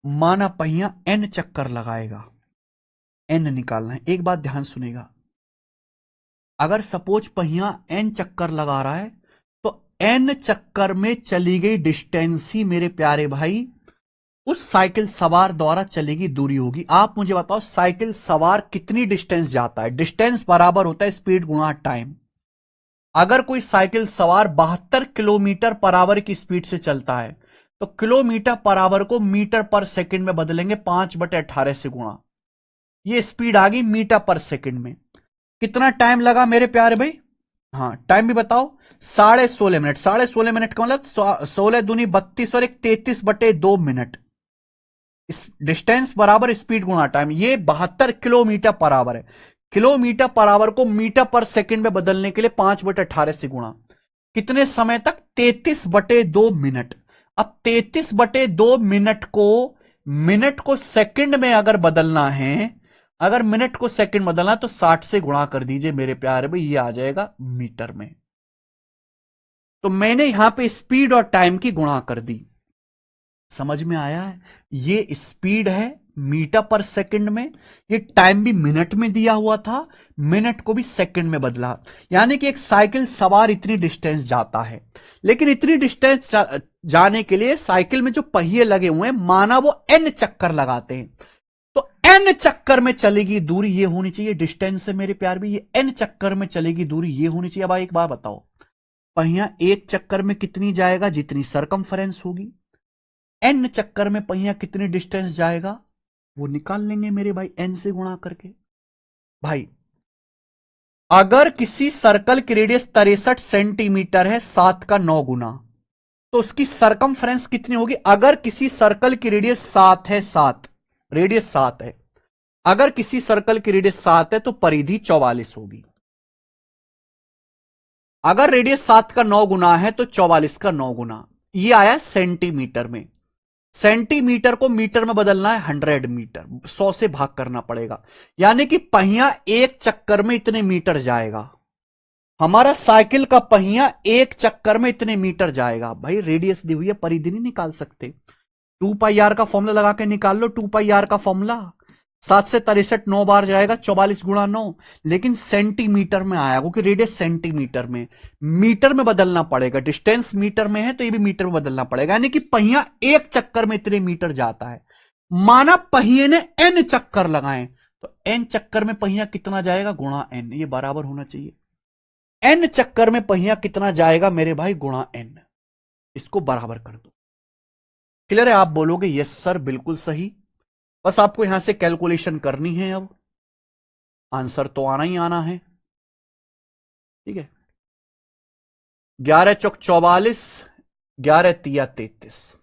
माना पहिया n चक्कर लगाएगा, n निकालना है। एक बात ध्यान सुनेगा, अगर सपोज पहिया n चक्कर लगा रहा है, तो n चक्कर में चली गई डिस्टेंस ही मेरे प्यारे भाई उस साइकिल सवार द्वारा चलेगी दूरी होगी। आप मुझे बताओ साइकिल सवार कितनी डिस्टेंस जाता है, डिस्टेंस बराबर होता है स्पीड गुणा टाइम। अगर कोई साइकिल सवार 72 किलोमीटर पर आवर की स्पीड से चलता है, तो किलोमीटर पर आवर को मीटर पर सेकंड में बदलेंगे, 5/18 से गुणा, ये स्पीड आ गई मीटर पर सेकंड में। कितना टाइम लगा मेरे प्यारे भाई, हाँ टाइम भी बताओ, 16.5 मिनट। 16.5 मिनट का मतलब 16 दूनी 32 और 1 33/2 मिनट। डिस्टेंस बराबर स्पीड गुणा टाइम, ये 72 किलोमीटर पर आवर है। किलोमीटर पर आवर को मीटर पर सेकंड में बदलने के लिए 5/18 से गुणा, कितने समय तक, 33/2 मिनट। अब 33/2 मिनट को सेकंड में अगर बदलना है, अगर मिनट को सेकंड बदलना तो 60 से गुणा कर दीजिए मेरे प्यारे भाई, ये आ जाएगा मीटर में। तो मैंने यहां पे स्पीड और टाइम की गुणा कर दी, समझ में आया है। ये स्पीड है मीटर पर सेकंड में, ये टाइम भी मिनट में दिया हुआ था, मिनट को भी सेकंड में बदला। यानी कि एक साइकिल सवार इतनी डिस्टेंस जाता है, लेकिन इतनी डिस्टेंस जाने के लिए साइकिल में जो पहिए लगे हुए हैं, माना वो n चक्कर लगाते हैं, तो n चक्कर में चलेगी दूरी ये होनी चाहिए, डिस्टेंस है मेरे प्यार भी, ये n चक्कर में चलेगी दूरी ये होनी चाहिए। अब एक बात बताओ, पहिया एक चक्कर में कितनी जाएगा? जितनी सरकमफरेंस होगी। n चक्कर में पहिया कितनी डिस्टेंस जाएगा? वो निकाल लेंगे मेरे भाई n से गुणा करके। भाई अगर किसी सर्कल की रेडियस 63 सेंटीमीटर है 7 का 9 गुना, तो उसकी सरकमफ्रेंस कितनी होगी? अगर किसी सर्कल की रेडियस 7 है, 7 रेडियस 7 है, अगर किसी सर्कल की रेडियस 7 है तो परिधि 44 होगी। अगर रेडियस 7 का 9 गुना है तो 44 का 9 गुना। ये आया सेंटीमीटर में। सेंटीमीटर को मीटर में बदलना है 100 मीटर, 100 से भाग करना पड़ेगा, यानी कि पहिया एक चक्कर में इतने मीटर जाएगा। हमारा साइकिल का पहिया एक चक्कर में इतने मीटर जाएगा। भाई रेडियस दी हुई है, परिधि नहीं निकाल सकते। 2πr का फॉर्मूला लगा के निकाल लो, 2πr का फॉर्मूला। 7 से 63 9 बार जाएगा, 44 गुणा 9, लेकिन सेंटीमीटर में आया क्योंकि रेडियस सेंटीमीटर में, मीटर में बदलना पड़ेगा। डिस्टेंस मीटर में है तो ये भी मीटर में बदलना पड़ेगा, यानी कि पहिया एक चक्कर में इतने मीटर जाता है। माना पहिए ने n चक्कर लगाए तो n चक्कर में पहिया कितना जाएगा? गुणा n, ये बराबर होना चाहिए। n चक्कर में पहिया कितना जाएगा मेरे भाई? गुणा n, इसको बराबर कर दो। क्लियर है? आप बोलोगे यस सर बिल्कुल सही। बस आपको यहां से कैलकुलेशन करनी है, अब आंसर तो आना ही आना है। ठीक है, 11 चौक 44, 11 तिया 33,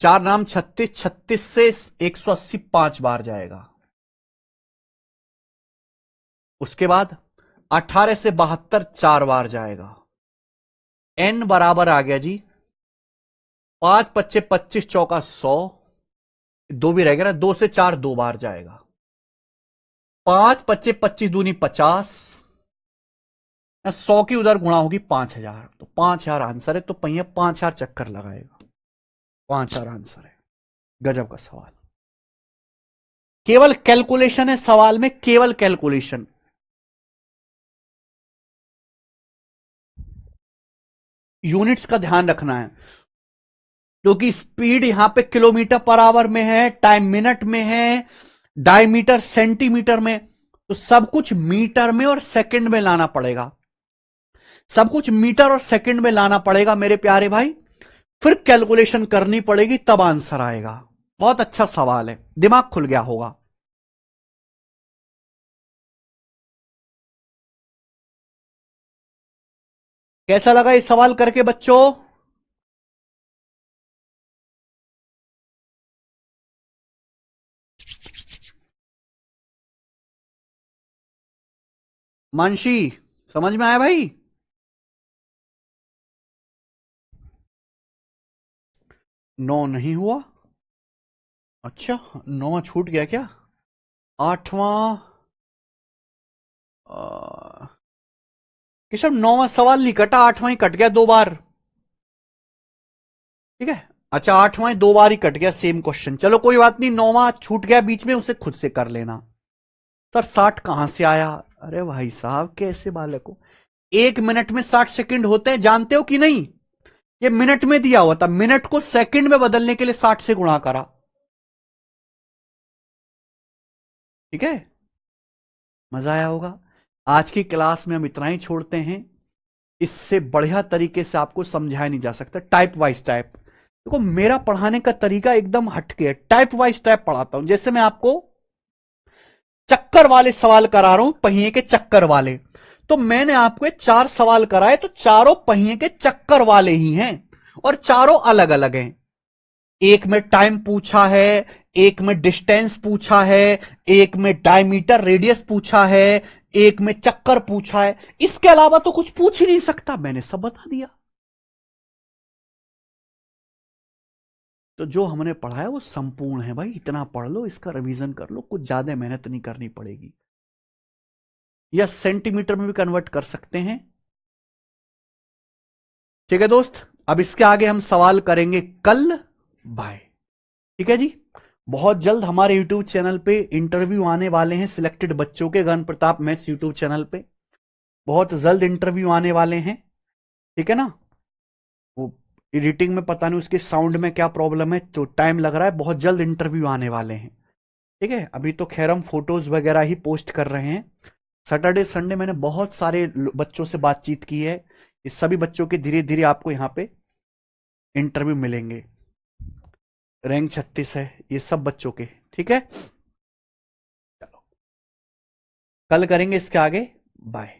4 नाम 36, 36 से 180 5 बार जाएगा। उसके बाद 18 से 72 4 बार जाएगा। n बराबर आ गया जी 5 पच्चे 25 चौका 100, 2 भी रहेगा ना, 2 से 4 2 बार जाएगा। 5 पच्चे 25 दूनी 50, 100 की उधर गुणा होगी 5000, तो 5000 आंसर है। तो पहिया 5000 चक्कर लगाएगा, 5000 आंसर है। गजब का सवाल, केवल कैलकुलेशन है सवाल में, केवल कैलकुलेशन। यूनिट्स का ध्यान रखना है, क्योंकि स्पीड यहां पे किलोमीटर पर आवर में है, टाइम मिनट में है, डायमीटर सेंटीमीटर में, तो सब कुछ मीटर में और सेकंड में लाना पड़ेगा। सब कुछ मीटर और सेकंड में लाना पड़ेगा मेरे प्यारे भाई, फिर कैलकुलेशन करनी पड़ेगी, तब आंसर आएगा। बहुत अच्छा सवाल है, दिमाग खुल गया होगा। कैसा लगा ये सवाल करके बच्चों? मानसी समझ में आया भाई? नौ नहीं हुआ? अच्छा, 9 छूट गया क्या? 8वां केशव 9वां सवाल नहीं कटा, 8वां ही कट गया 2 बार। ठीक है, अच्छा 8वां 2 बार ही कट गया सेम क्वेश्चन। चलो कोई बात नहीं, 9वां छूट गया बीच में, उसे खुद से कर लेना। सर 60 कहां से आया? अरे भाई साहब कैसे बालक हो, 1 मिनट में 60 सेकंड होते हैं, जानते हो कि नहीं? ये मिनट में दिया हुआ था, मिनट को सेकंड में बदलने के लिए 60 से गुणा करा। ठीक है, मजा आया होगा। आज की क्लास में हम इतना ही छोड़ते हैं, इससे बढ़िया तरीके से आपको समझाया नहीं जा सकता। टाइप वाइज टाइप, देखो मेरा पढ़ाने का तरीका एकदम हटके है, टाइप वाइज टाइप पढ़ाता हूं। जैसे मैं आपको चक्कर वाले सवाल करा रहा हूं, पहिए के चक्कर वाले, तो मैंने आपको 4 सवाल कराए, तो चारों पहिए के चक्कर वाले ही हैं और चारों अलग अलग हैं। एक में टाइम पूछा है, एक में डिस्टेंस पूछा है, एक में डायमीटर रेडियस पूछा है, एक में चक्कर पूछा है। इसके अलावा तो कुछ पूछ ही नहीं सकता, मैंने सब बता दिया। तो जो हमने पढ़ा है वो संपूर्ण है भाई, इतना पढ़ लो, इसका रिवीजन कर लो, कुछ ज्यादा मेहनत नहीं करनी पड़ेगी। या सेंटीमीटर में भी कन्वर्ट कर सकते हैं। ठीक है दोस्त, अब इसके आगे हम सवाल करेंगे कल। बाय। ठीक है जी, बहुत जल्द हमारे यूट्यूब चैनल पे इंटरव्यू आने वाले हैं सिलेक्टेड बच्चों के, गगन प्रताप मैथ्स यूट्यूब चैनल पे बहुत जल्द इंटरव्यू आने वाले हैं। ठीक है ना, वो एडिटिंग में पता नहीं उसके साउंड में क्या प्रॉब्लम है, तो टाइम लग रहा है। बहुत जल्द इंटरव्यू आने वाले हैं। ठीक है, अभी तो खैर हम फोटोज वगैरह ही पोस्ट कर रहे हैं। सैटरडे संडे मैंने बहुत सारे बच्चों से बातचीत की है। इस सभी बच्चों के धीरे धीरे आपको यहाँ पे इंटरव्यू मिलेंगे। रैंक 36 है ये सब बच्चों के। ठीक है, चलो कल करेंगे इसके आगे। बाय।